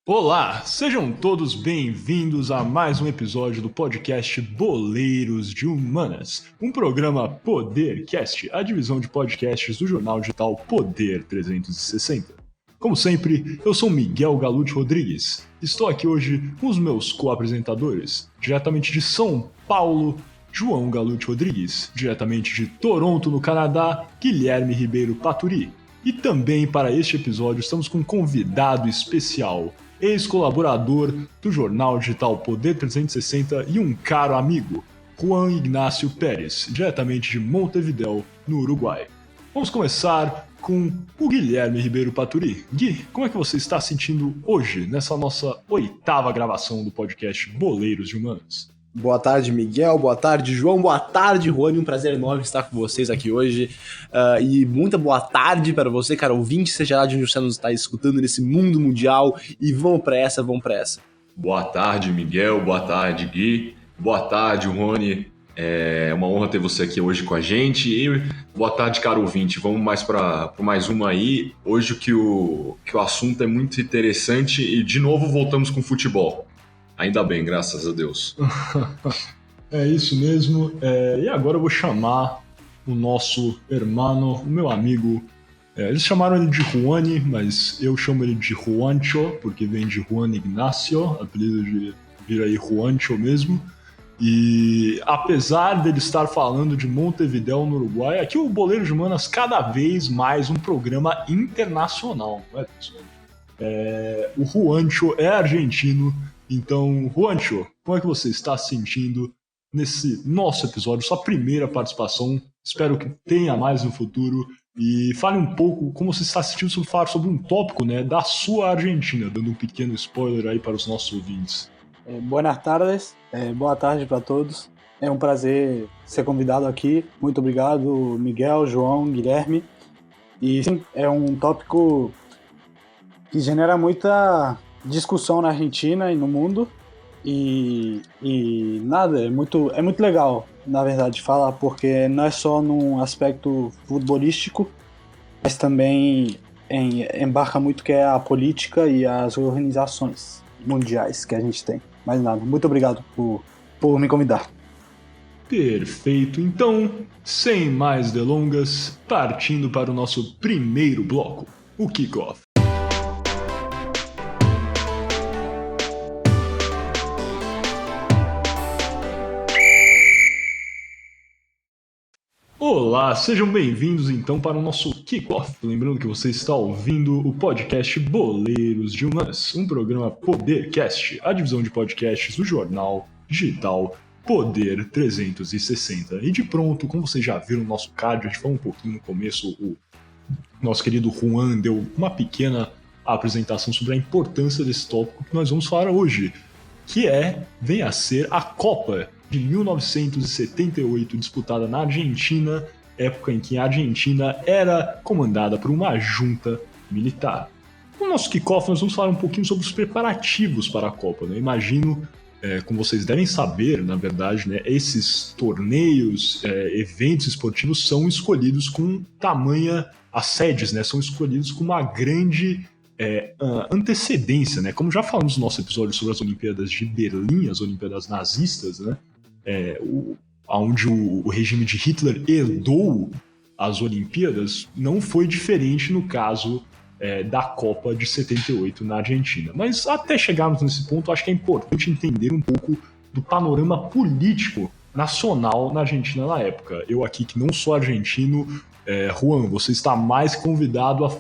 Olá, sejam todos bem-vindos a mais um episódio do podcast Boleiros de Humanas, um programa Podercast, a divisão de podcasts do jornal digital Poder 360. Como sempre, eu sou Miguel Galute Rodrigues. Estou aqui hoje com os meus co-apresentadores, diretamente de São Paulo, João Galute Rodrigues, diretamente de Toronto, no Canadá, Guilherme Ribeiro Paturi. E também para este episódio estamos com um convidado especial, ex-colaborador do jornal digital Poder 360 e um caro amigo, Juan Ignácio Pérez, diretamente de Montevidéu, no Uruguai. Vamos começar com o Guilherme Ribeiro Paturi. Gui, como é que você está sentindo hoje, nessa nossa 8ª gravação do podcast Boleiros de Humanas? Boa tarde, Miguel. Boa tarde, João. Boa tarde, Rony. Um prazer enorme estar com vocês aqui hoje. E muita boa tarde para você, cara ouvinte, seja lá de onde você nos está escutando nesse mundo mundial. E vamos para essa. Boa tarde, Miguel. Boa tarde, Gui. Boa tarde, Rony. É uma honra ter você aqui hoje com a gente. E boa tarde, caro ouvinte. Vamos mais para mais uma aí. Hoje que o assunto é muito interessante e, de novo, voltamos com futebol. Ainda bem, graças a Deus. É isso mesmo. E agora eu vou chamar o nosso hermano, o meu amigo. Eles chamaram ele de Juani, mas eu chamo ele de Juancho, porque vem de Juan Ignacio, apelido de vira aí Juancho mesmo. E apesar dele estar falando de Montevidéu, no Uruguai, aqui o Boleiro de Humanas cada vez mais um programa internacional, não é, pessoal? O Juancho é argentino. Então, Juancho, como é que você está se sentindo nesse nosso episódio, sua primeira participação? Espero que tenha mais no futuro. E fale um pouco como você está se sentindo sobre falar sobre um tópico, né, da sua Argentina, dando um pequeno spoiler aí para os nossos ouvintes. Buenas tardes, boa tarde para todos. É um prazer ser convidado aqui. Muito obrigado, Miguel, João, Guilherme. E sim, é um tópico que genera muita discussão na Argentina e no mundo, e nada, é muito legal, na verdade, falar, porque não é só num aspecto futebolístico, mas também embarca muito que é a política e as organizações mundiais que a gente tem. Mas nada, muito obrigado por me convidar. Perfeito, então, sem mais delongas, partindo para o nosso primeiro bloco, o Kickoff. Olá, sejam bem-vindos então para o nosso Kickoff. Lembrando que você está ouvindo o podcast Boleiros de Humanas, um programa Podercast, a divisão de podcasts do jornal digital Poder 360. E de pronto, como vocês já viram no nosso card, a gente falou um pouquinho no começo, o nosso querido Juan deu uma pequena apresentação sobre a importância desse tópico que nós vamos falar hoje, que vem a ser a Copa de 1978, disputada na Argentina, época em que a Argentina era comandada por uma junta militar. No nosso kickoff, nós vamos falar um pouquinho sobre os preparativos para a Copa, né? Imagino, como vocês devem saber, na verdade, né, esses torneios, eventos esportivos são escolhidos com tamanha, as sedes, né, são escolhidos com uma grande antecedência, né? Como já falamos no nosso episódio sobre as Olimpíadas de Berlim, as Olimpíadas nazistas, né? Onde o regime de Hitler herdou as Olimpíadas, não foi diferente no caso da Copa de 78 na Argentina. Mas até chegarmos nesse ponto, acho que é importante entender um pouco do panorama político nacional na Argentina na época. Eu aqui, que não sou argentino, Juan, você está mais convidado a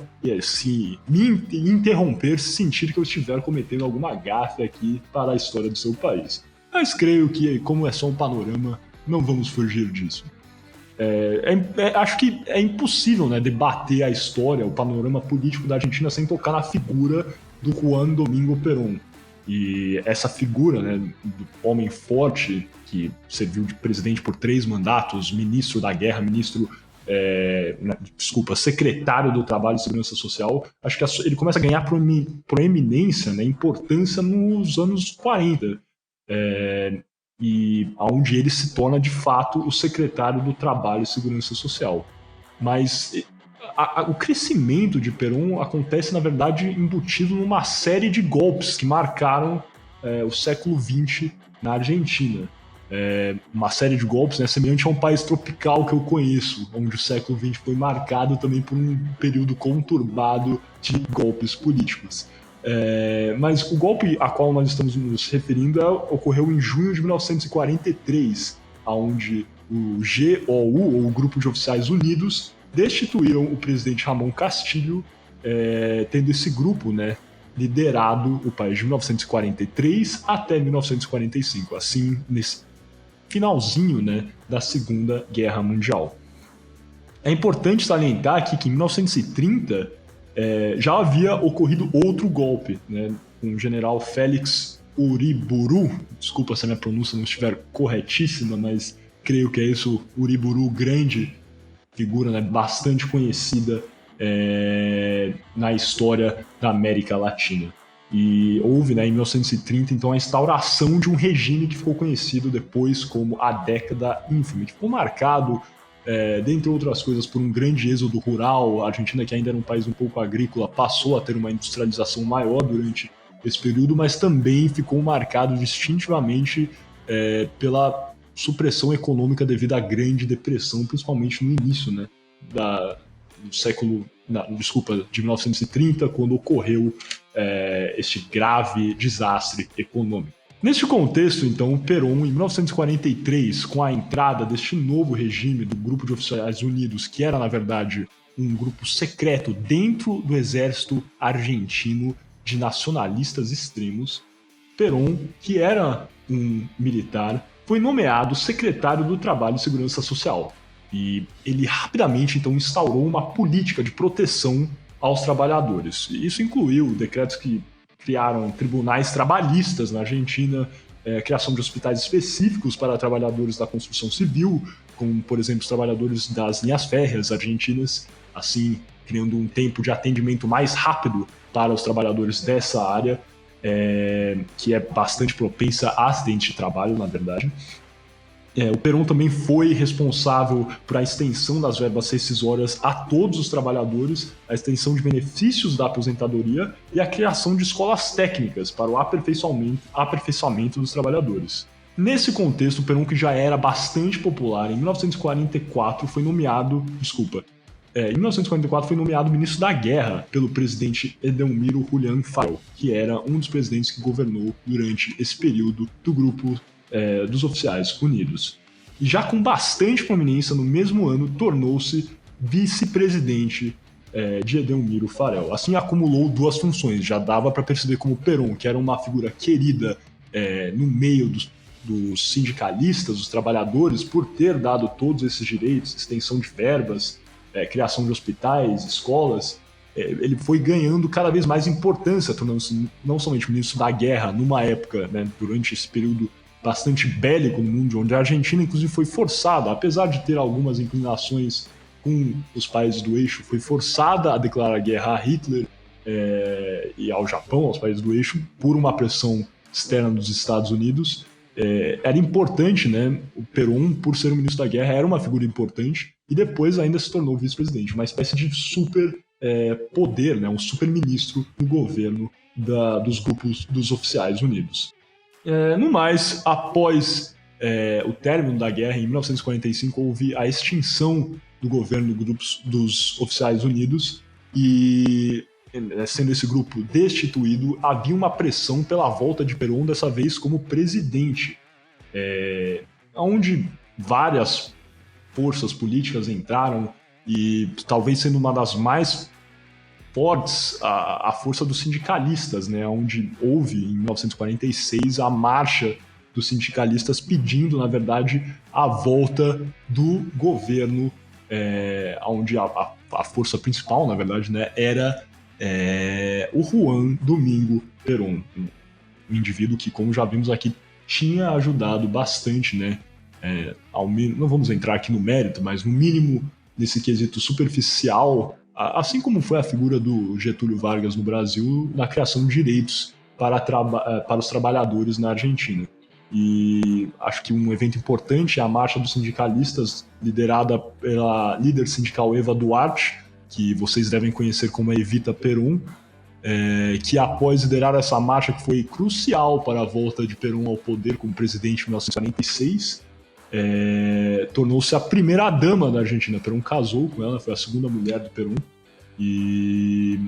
me interromper se sentir que eu estiver cometendo alguma gafe aqui para a história do seu país. Mas creio que, como é só um panorama, não vamos fugir disso. Acho que é impossível, né, debater a história, o panorama político da Argentina sem tocar na figura do Juan Domingo Perón. E essa figura, né, do homem forte, que serviu de presidente por 3 mandatos, ministro da guerra, secretário do Trabalho e Segurança Social, acho que ele começa a ganhar proeminência, né, importância nos anos 40, e onde ele se torna de fato o secretário do Trabalho e Segurança Social. Mas o crescimento de Perón acontece, na verdade, embutido numa série de golpes que marcaram o século XX na Argentina. Uma série de golpes, né, semelhante a um país tropical que eu conheço, onde o século XX foi marcado também por um período conturbado de golpes políticos. Mas o golpe a qual nós estamos nos referindo ocorreu em junho de 1943, onde o GOU, ou Grupo de Oficiais Unidos, destituíram o presidente Ramon Castilho, tendo esse grupo, né, liderado o país de 1943 até 1945, assim, nesse finalzinho, né, da Segunda Guerra Mundial. É importante salientar aqui que em 1930 já havia ocorrido outro golpe, né, com o general Félix Uriburu, desculpa se a minha pronúncia não estiver corretíssima, mas creio que é isso, Uriburu, grande figura, né, bastante conhecida na história da América Latina. E houve, né, em 1930, então, a instauração de um regime que ficou conhecido depois como a Década Ínfame, que ficou marcado, dentre outras coisas, por um grande êxodo rural. A Argentina, que ainda era um país um pouco agrícola, passou a ter uma industrialização maior durante esse período, mas também ficou marcado distintivamente pela supressão econômica devido à Grande Depressão, principalmente no início, né, de 1930, quando ocorreu este grave desastre econômico. Neste contexto, então, Perón, em 1943, com a entrada deste novo regime do Grupo de Oficiais Unidos, que era, na verdade, um grupo secreto dentro do exército argentino de nacionalistas extremos, Perón, que era um militar, foi nomeado secretário do Trabalho e Segurança Social. E ele rapidamente, então, instaurou uma política de proteção aos trabalhadores. E isso incluiu decretos que criaram tribunais trabalhistas na Argentina, criação de hospitais específicos para trabalhadores da construção civil, como, por exemplo, os trabalhadores das linhas férreas argentinas, assim, criando um tempo de atendimento mais rápido para os trabalhadores dessa área, que é bastante propensa a acidente de trabalho, na verdade. O Perón também foi responsável por a extensão das verbas rescisórias a todos os trabalhadores, a extensão de benefícios da aposentadoria e a criação de escolas técnicas para o aperfeiçoamento dos trabalhadores. Nesse contexto, o Perón, que já era bastante popular, em 1944 foi nomeado ministro da Guerra pelo presidente Edelmiro Julián Farel, que era um dos presidentes que governou durante esse período do Grupo dos Oficiais Unidos. E já com bastante prominência, no mesmo ano, tornou-se vice-presidente de Edelmiro Farel. Assim, acumulou duas funções. Já dava para perceber como Perón, que era uma figura querida no meio dos sindicalistas, dos trabalhadores, por ter dado todos esses direitos, extensão de verbas, criação de hospitais, escolas, ele foi ganhando cada vez mais importância, tornando-se não somente ministro da Guerra, numa época, né, durante esse período bastante bélico no mundo, onde a Argentina, inclusive, foi forçada, apesar de ter algumas inclinações com os países do eixo, foi forçada a declarar guerra a Hitler e ao Japão, aos países do eixo, por uma pressão externa dos Estados Unidos. Era importante, né? O Perón, por ser o ministro da Guerra, era uma figura importante e depois ainda se tornou vice-presidente, uma espécie de super poder, né? Um super ministro no governo dos grupos dos oficiais unidos. No mais, após o término da guerra, em 1945, houve a extinção do governo dos oficiais unidos e, sendo esse grupo destituído, havia uma pressão pela volta de Perón, dessa vez como presidente, onde várias forças políticas entraram e talvez sendo uma das mais fortes a força dos sindicalistas, né, onde houve, em 1946, a marcha dos sindicalistas pedindo, na verdade, a volta do governo, onde a força principal, na verdade, né, era o Juan Domingo Perón, um indivíduo que, como já vimos aqui, tinha ajudado bastante, né, não vamos entrar aqui no mérito, mas no mínimo nesse quesito superficial, assim como foi a figura do Getúlio Vargas no Brasil, na criação de direitos para os trabalhadores na Argentina. E acho que um evento importante é a marcha dos sindicalistas, liderada pela líder sindical Eva Duarte, que vocês devem conhecer como a Evita Perón, que após liderar essa marcha que foi crucial para a volta de Perón ao poder como presidente em 1946, tornou-se a primeira dama da Argentina. Perón casou com ela, foi a segunda mulher do Perón, e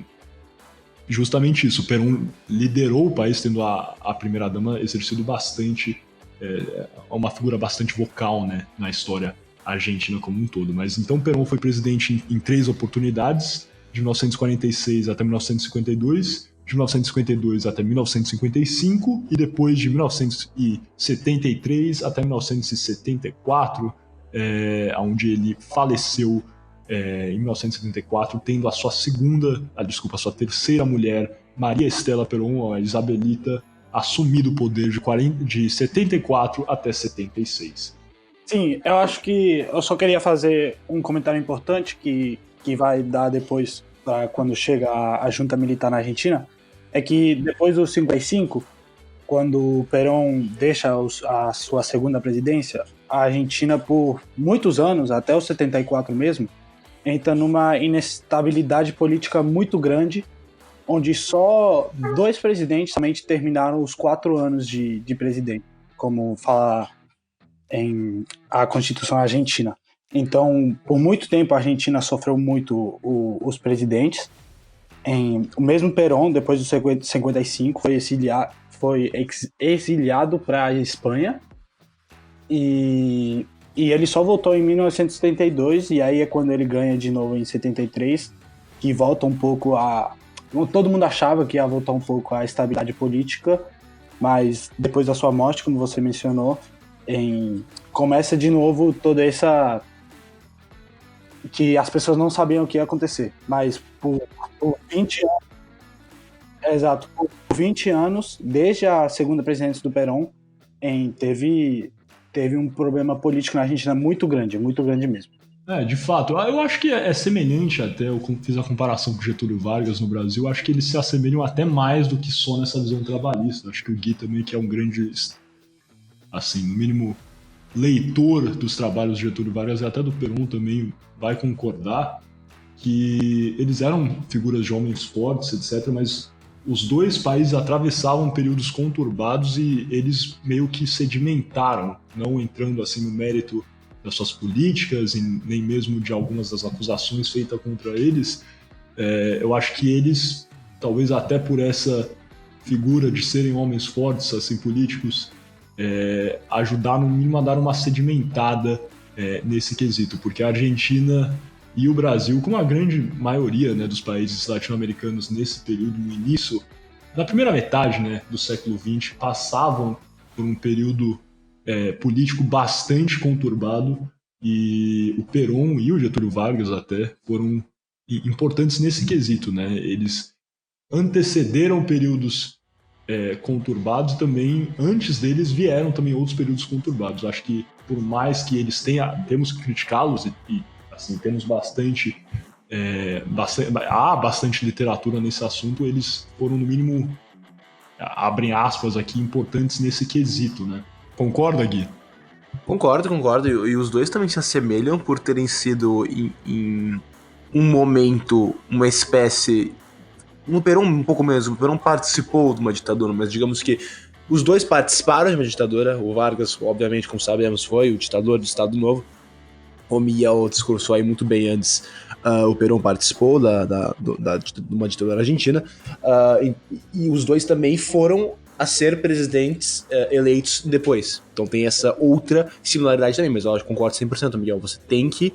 justamente isso, Perón liderou o país, tendo a primeira dama exercido bastante, uma figura bastante vocal, né, na história argentina como um todo. Mas então Perón foi presidente em 3 oportunidades, de 1946 até 1952, de 1952 até 1955 e depois de 1973 até 1974, onde ele faleceu em 1974, tendo a sua terceira mulher, Maria Estela Perón, a Isabelita, assumido o poder de 74 até 76. Sim, eu acho que eu só queria fazer um comentário importante que vai dar depois, quando chega a junta militar na Argentina, é que depois do 55, quando o Perón deixa a sua segunda presidência, a Argentina, por muitos anos, até os 74 mesmo, entra numa inestabilidade política muito grande, onde só 2 presidentes somente terminaram os 4 anos de presidente, como fala a Constituição Argentina. Então, por muito tempo, a Argentina sofreu muito os presidentes. O mesmo Perón, depois do 55, foi exiliado para a Espanha. E ele só voltou em 1972, e aí é quando ele ganha de novo em 73, que volta um pouco todo mundo achava que ia voltar um pouco à estabilidade política, mas depois da sua morte, como você mencionou, começa de novo toda essa... que as pessoas não sabiam o que ia acontecer, mas por 20 anos... Exato, por 20 anos, desde a segunda presidência do Perón, teve um problema político na Argentina muito grande mesmo. De fato, eu acho que é semelhante até, eu fiz a comparação com Getúlio Vargas no Brasil, acho que eles se assemelham até mais do que só nessa visão trabalhista. Acho que o Gui também, que é um grande, assim, no mínimo, leitor dos trabalhos de Getúlio Vargas e até do Perón também vai concordar que eles eram figuras de homens fortes, etc., mas os dois países atravessavam períodos conturbados e eles meio que sedimentaram, não entrando assim no mérito das suas políticas e nem mesmo de algumas das acusações feitas contra eles. Eu acho que eles, talvez até por essa figura de serem homens fortes, assim, políticos, ajudaram no mínimo a dar uma sedimentada nesse quesito, porque a Argentina e o Brasil, como a grande maioria, né, dos países latino-americanos nesse período, no início, na primeira metade, né, do século XX, passavam por um período político bastante conturbado, e o Perón e o Getúlio Vargas até foram importantes nesse quesito, né? Eles antecederam períodos conturbados e também, antes deles, vieram também outros períodos conturbados. Acho que, por mais que eles temos que criticá-los e assim, temos há bastante literatura nesse assunto, eles foram, no mínimo, abrem aspas aqui, importantes nesse quesito, né? Concorda, Gui? Concordo. E os dois também se assemelham por terem sido, em um momento, uma espécie... No Perón, um pouco mesmo. O Perón participou de uma ditadura, mas digamos que os dois participaram de uma ditadura. O Vargas, obviamente, como sabemos, foi o ditador do Estado Novo. O Miguel discursou aí muito bem antes. O Perón participou de uma ditadura argentina. E os dois também foram a ser presidentes eleitos depois. Então tem essa outra similaridade também, mas eu concordo 100%, Miguel. Você tem que...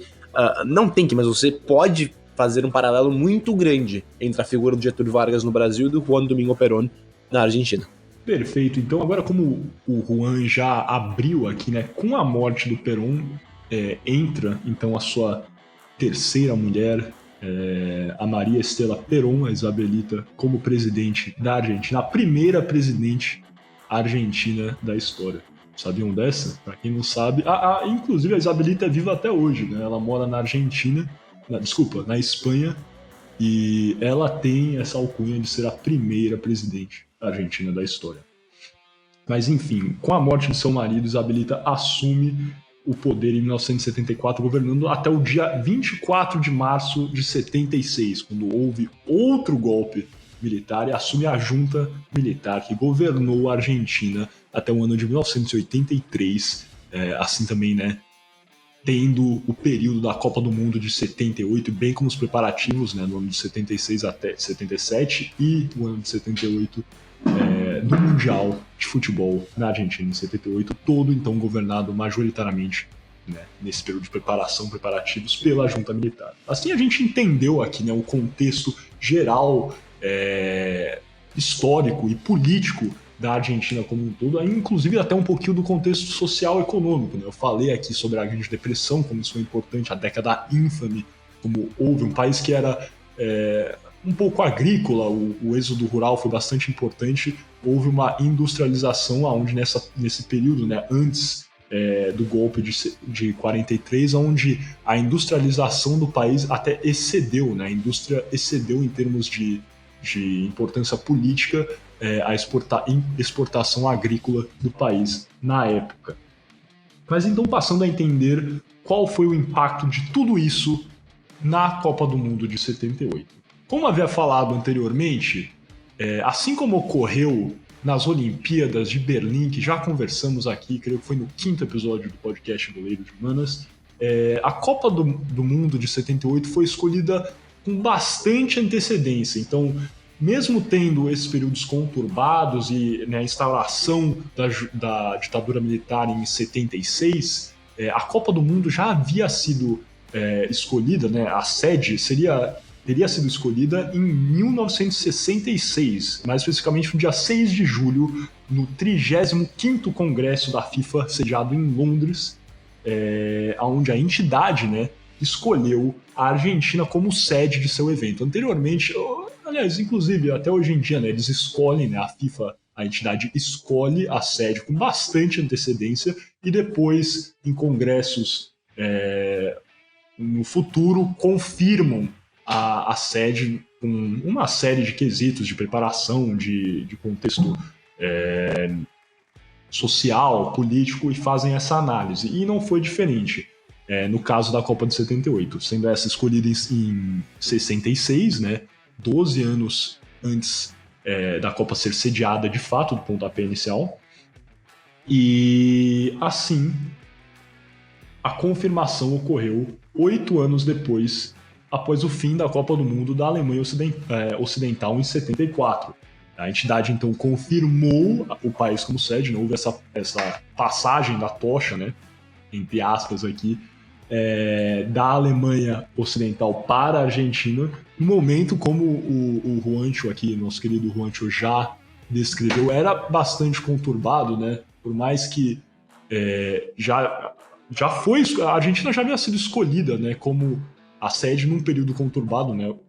não tem que, mas você pode fazer um paralelo muito grande entre a figura do Getúlio Vargas no Brasil e do Juan Domingo Perón na Argentina. Perfeito. Então agora, como o Juan já abriu aqui, né, com a morte do Perón, entra então a sua terceira mulher, a Maria Estela Perón, a Isabelita, como presidente da Argentina, a primeira presidente argentina da história. Sabiam dessa? Para quem não sabe, inclusive a Isabelita é viva até hoje, né? Ela mora na Argentina, na Espanha, e ela tem essa alcunha de ser a primeira presidente argentina da história. Mas enfim, com a morte de seu marido, Isabelita assume o poder em 1974, governando até o dia 24 de março de 76, quando houve outro golpe militar e assume a junta militar que governou a Argentina até o ano de 1983, assim também, né, tendo o período da Copa do Mundo de 78, bem como os preparativos, né, no ano de 76 até 77 e o ano de 78 do Mundial de Futebol na Argentina em 78, todo então governado majoritariamente, né, nesse período de preparativos pela junta militar. Assim a gente entendeu aqui, né, o contexto geral, histórico e político da Argentina como um todo, aí, inclusive até um pouquinho do contexto social e econômico, né? Eu falei aqui sobre a Grande Depressão, como isso foi importante, a década ínfame, como houve um país que era um pouco agrícola, o êxodo rural foi bastante importante, houve uma industrialização onde nesse período, né, antes do golpe de 43, onde a industrialização do país até excedeu, né, a indústria excedeu em termos de importância política a exportação agrícola do país na época. Mas então, passando a entender qual foi o impacto de tudo isso na Copa do Mundo de 78. Como havia falado anteriormente, assim como ocorreu nas Olimpíadas de Berlim, que já conversamos aqui, creio que foi no 5º episódio do podcast Boleiro de Humanas, a Copa do Mundo de 78 foi escolhida com bastante antecedência. Então, mesmo tendo esses períodos conturbados e, né, a instauração da ditadura militar em 76, a Copa do Mundo já havia sido escolhida, né, a sede teria sido escolhida em 1966, mais especificamente no dia 6 de julho, no 35º Congresso da FIFA, sediado em Londres, onde a entidade, né, escolheu a Argentina como sede de seu evento. Anteriormente, aliás, inclusive até hoje em dia, né, eles escolhem, né, a FIFA, a entidade escolhe a sede com bastante antecedência e depois, em congressos no futuro, confirmam a sede com uma série de quesitos de preparação, de contexto social, político, e fazem essa análise. E não foi diferente no caso da Copa de 78, sendo essa escolhida em 66, né, 12 anos antes da Copa ser sediada de fato, do pontapé inicial. E assim, a confirmação ocorreu 8 anos depois, após o fim da Copa do Mundo da Alemanha Ocidental em 74. A entidade, então, confirmou o país como sede, não houve essa passagem da tocha, né, entre aspas aqui, da Alemanha Ocidental para a Argentina, no momento, como o Juancho aqui, nosso querido Juancho, já descreveu, era bastante conturbado, né, por mais que a Argentina já havia sido escolhida, né, como a sede num período conturbado, né? O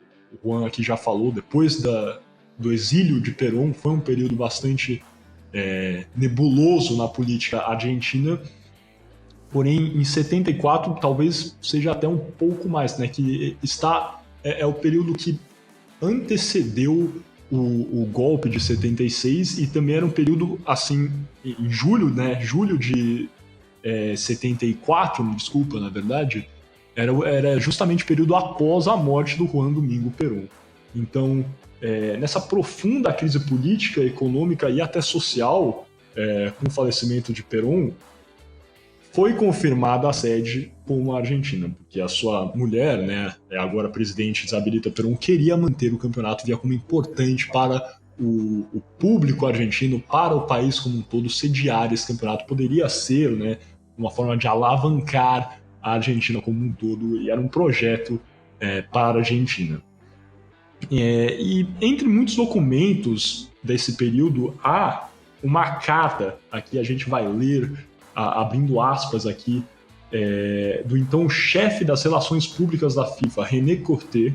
Juan aqui já falou, depois do exílio de Perón, foi um período bastante nebuloso na política argentina, porém em 74 talvez seja até um pouco mais, né? Que é o período que antecedeu o golpe de 76 e também era um período, assim, em julho, né? Julho de 74, me desculpa, na verdade, era justamente o período após a morte do Juan Domingo Perón. Então, nessa profunda crise política, econômica e até social, com o falecimento de Perón, foi confirmada a sede como a Argentina, porque a sua mulher, né, agora presidente Isabelita Perón, queria manter o campeonato, via como importante para o público argentino, para o país como um todo, sediar esse campeonato. Poderia ser, né, uma forma de alavancar a Argentina como um todo, e era um projeto para a Argentina. E entre muitos documentos desse período, há uma carta, aqui a gente vai ler, abrindo aspas aqui, do então chefe das relações públicas da FIFA, René Corté.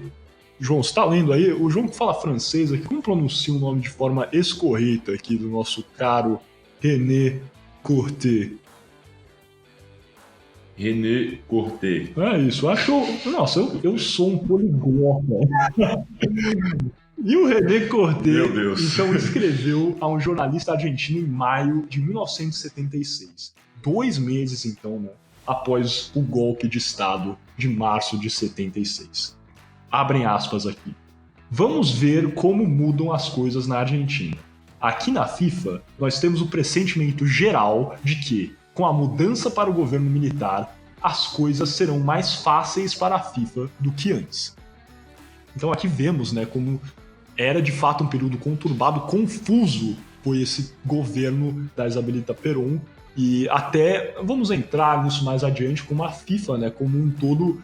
João, você está lendo aí? O João que fala francês aqui, como pronuncia o nome de forma escorreta aqui do nosso caro René Corté? René Corté. É isso, nossa, eu sou um poliglota. E o René Corté, então, escreveu a um jornalista argentino em maio de 1976. 2 meses, então, né, após o golpe de Estado de março de 76. Abrem aspas aqui. Vamos ver como mudam as coisas na Argentina. Aqui na FIFA, nós temos o pressentimento geral de que, com a mudança para o governo militar, as coisas serão mais fáceis para a FIFA do que antes. Então aqui vemos, né, como era de fato um período conturbado, confuso foi esse governo da Isabelita Perón, e até vamos entrar nisso mais adiante, como a FIFA, né, como um todo,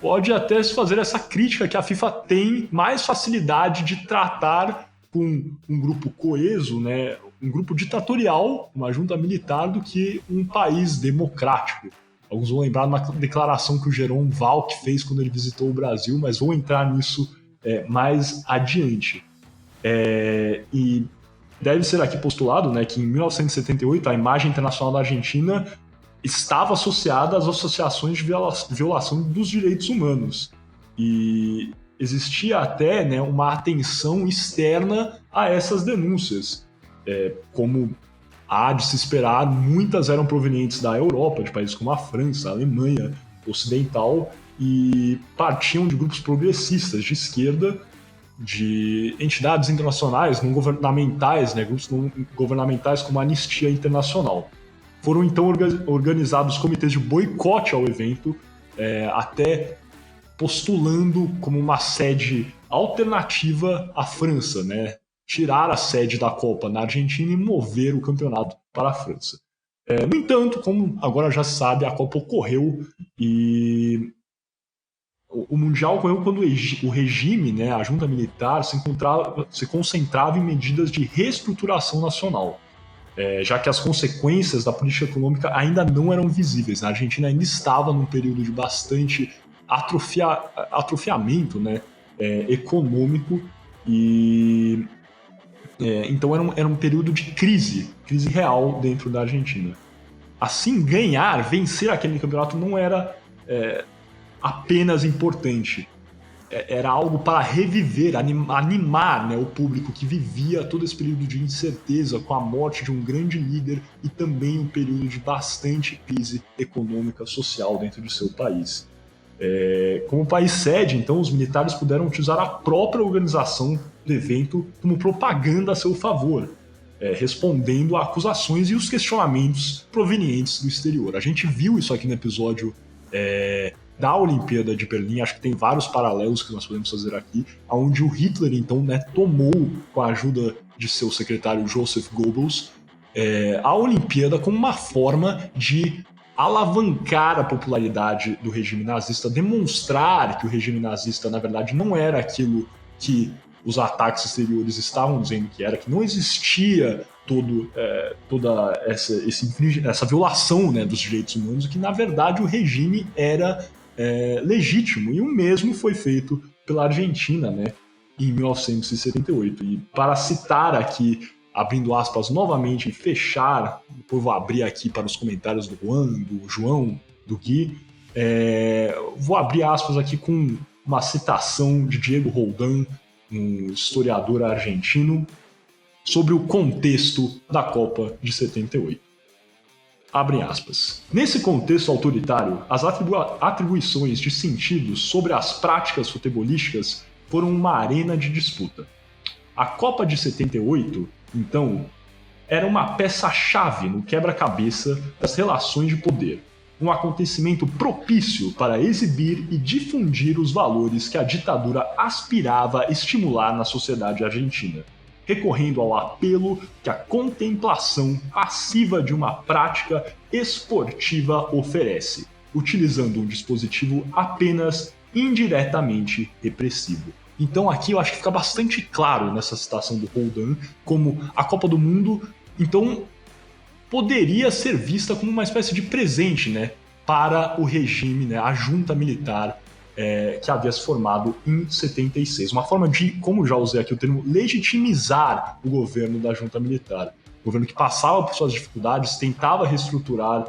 pode até se fazer essa crítica que a FIFA tem mais facilidade de tratar com um grupo coeso, né, um grupo ditatorial, uma junta militar, do que um país democrático. Alguns vão lembrar de uma declaração que o Jerome Valk fez quando ele visitou o Brasil, mas vou entrar nisso mais adiante. E deve ser aqui postulado, né, que em 1978 a imagem internacional da Argentina estava associada às associações de violação dos direitos humanos. E existia até, né, uma atenção externa a essas denúncias. Como há de se esperar, muitas eram provenientes da Europa, de países como a França, a Alemanha ocidental, e partiam de grupos progressistas de esquerda, de entidades internacionais não governamentais, né, grupos não governamentais como a Anistia Internacional. Foram então organizados comitês de boicote ao evento, até postulando como uma sede alternativa à França, né? Tirar a sede da Copa na Argentina e mover o campeonato para a França. No entanto, como agora já se sabe, a Copa ocorreu e o Mundial ocorreu quando o regime, né, a junta militar, se concentrava em medidas de reestruturação nacional, já que as consequências da política econômica ainda não eram visíveis. A Argentina ainda estava num período de bastante atrofiamento, né, econômico, e então era um período de crise real dentro da Argentina. Assim, vencer aquele campeonato não era apenas importante, era algo para reviver, animar, né, o público que vivia todo esse período de incerteza com a morte de um grande líder e também um período de bastante crise econômica social dentro de seu país. Como país sede, então, os militares puderam utilizar a própria organização do evento como propaganda a seu favor, respondendo a acusações e os questionamentos provenientes do exterior. A gente viu isso aqui no episódio da Olimpíada de Berlim, acho que tem vários paralelos que nós podemos fazer aqui, onde o Hitler, então, né, tomou, com a ajuda de seu secretário Joseph Goebbels, a Olimpíada como uma forma de alavancar a popularidade do regime nazista, demonstrar que o regime nazista, na verdade, não era aquilo que os ataques exteriores estavam dizendo que era, que não existia toda essa violação, né, dos direitos humanos, e que, na verdade, o regime era legítimo. E o mesmo foi feito pela Argentina, né, em 1978. E para citar aqui, abrindo aspas novamente e fechar, depois vou abrir aqui para os comentários do Juan, do João, do Gui, vou abrir aspas aqui com uma citação de Diego Roldán, um historiador argentino, sobre o contexto da Copa de 78. Abrem aspas. Nesse contexto autoritário, as atribuições de sentidos sobre as práticas futebolísticas foram uma arena de disputa. A Copa de 78, então, era uma peça-chave no quebra-cabeça das relações de poder, um acontecimento propício para exibir e difundir os valores que a ditadura aspirava a estimular na sociedade argentina, recorrendo ao apelo que a contemplação passiva de uma prática esportiva oferece, utilizando um dispositivo apenas indiretamente repressivo. Então aqui eu acho que fica bastante claro nessa citação do Roldán como a Copa do Mundo, então, poderia ser vista como uma espécie de presente, né, para o regime, né, a junta militar que havia se formado em 76. Uma forma de, como já usei aqui o termo, legitimizar o governo da junta militar. O governo que passava por suas dificuldades, tentava reestruturar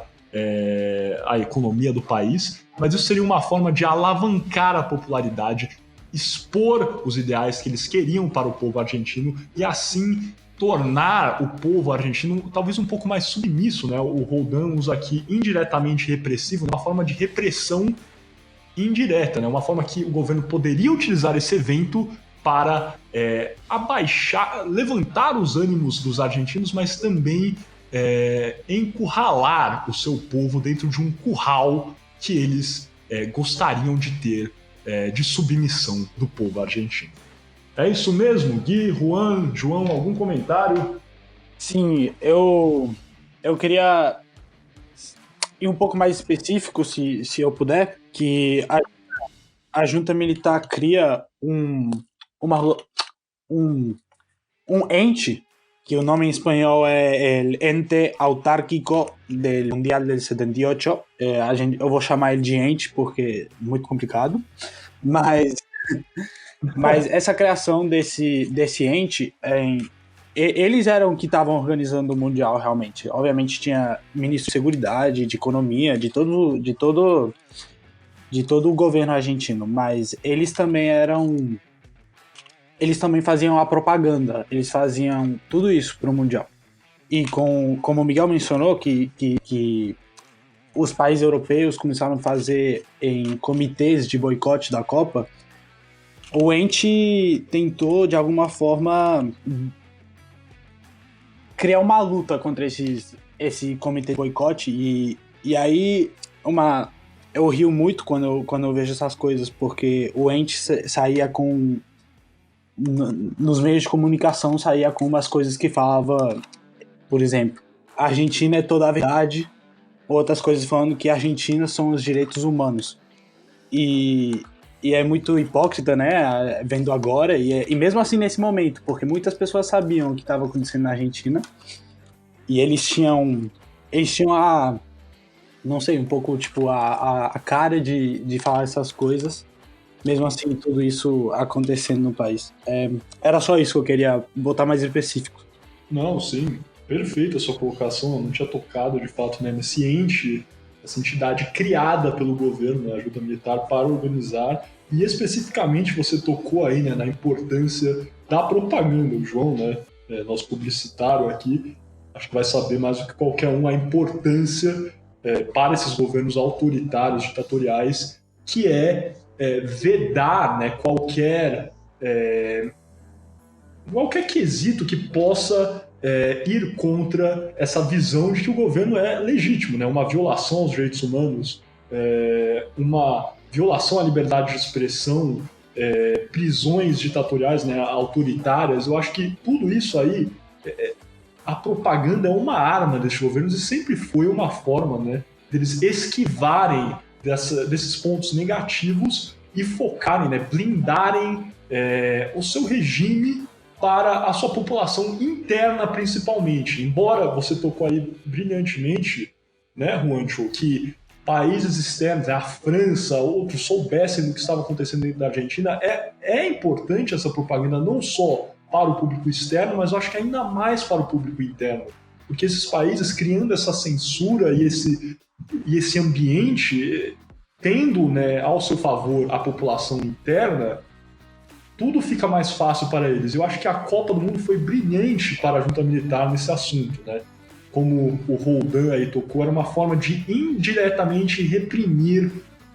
a economia do país, mas isso seria uma forma de alavancar a popularidade, expor os ideais que eles queriam para o povo argentino e assim tornar o povo argentino talvez um pouco mais submisso, né? O Roldan usa aqui indiretamente repressivo, uma forma de repressão indireta, né? Uma forma que o governo poderia utilizar esse evento para levantar os ânimos dos argentinos, mas também encurralar o seu povo dentro de um curral que eles gostariam de ter de submissão do povo argentino. É isso mesmo, Gui, Juan, João, algum comentário? Sim, eu queria ir um pouco mais específico, se eu puder, que a junta militar cria um ente, que o nome em espanhol é el Ente Autárquico del Mundial del 78. Eu vou chamar ele de ente porque é muito complicado, mas essa criação desse ente, eles eram que estavam organizando o Mundial realmente. Obviamente tinha ministro de seguridade, de economia, de todo o governo argentino, mas eles também faziam a propaganda, eles faziam tudo isso para o Mundial. E como o Miguel mencionou, que os países europeus começaram a fazer em comitês de boicote da Copa, o ente tentou, de alguma forma, criar uma luta contra esse comitê de boicote. E aí, eu rio muito quando eu vejo essas coisas, porque o ente saía com... Nos meios de comunicação, saía com umas coisas que falava, por exemplo, a Argentina é toda a verdade, outras coisas falando que a Argentina são os direitos humanos. E é muito hipócrita, né, vendo agora, e mesmo assim nesse momento, porque muitas pessoas sabiam o que estava acontecendo na Argentina, e eles tinham não sei, um pouco, tipo, a cara de falar essas coisas, mesmo assim, tudo isso acontecendo no país. Era só isso que eu queria botar mais específico. Não, sim, perfeita a sua colocação, eu não tinha tocado, de fato, né, nesse ente, essa entidade criada pelo governo, né, a ajuda militar, para organizar. E especificamente você tocou aí, né, na importância da propaganda. O João, né, nosso publicitário aqui, acho que vai saber mais do que qualquer um a importância para esses governos autoritários, ditatoriais, que vedar, né, qualquer quesito que possa ir contra essa visão de que o governo é legítimo, né, uma violação aos direitos humanos, uma violação à liberdade de expressão, prisões ditatoriais, né, autoritárias. Eu acho que tudo isso aí, a propaganda é uma arma desses governos e sempre foi uma forma, né, deles esquivarem desses pontos negativos e focarem, né, blindarem o seu regime para a sua população interna, principalmente. Embora você tocou aí brilhantemente, né, Juancho, que países externos, a França, outros soubessem do que estava acontecendo dentro da Argentina, é importante essa propaganda não só para o público externo, mas eu acho que ainda mais para o público interno. Porque esses países criando essa censura e esse ambiente, tendo, né, ao seu favor a população interna, tudo fica mais fácil para eles. Eu acho que a Copa do Mundo foi brilhante para a junta militar nesse assunto, né? Como o Roldan aí tocou, era uma forma de indiretamente reprimir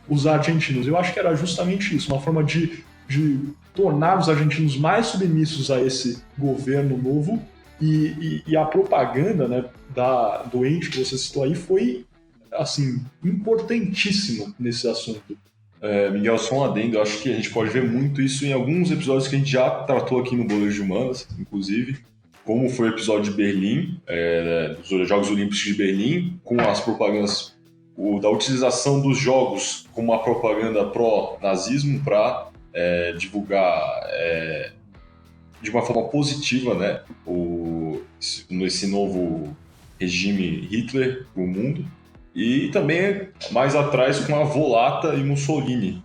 os argentinos. Eu acho que era justamente isso, uma forma de tornar os argentinos mais submissos a esse governo novo, e a propaganda, né, do ente que você citou aí foi, assim, importantíssima nesse assunto. Miguel, só um adendo, eu acho que a gente pode ver muito isso em alguns episódios que a gente já tratou aqui no Boleiros de Humanas, inclusive, como foi o episódio de Berlim, dos Jogos Olímpicos de Berlim, com as propagandas, da utilização dos jogos como uma propaganda pró-nazismo para divulgar de uma forma positiva, né, esse novo regime Hitler para o mundo. E também mais atrás com a Volata e Mussolini,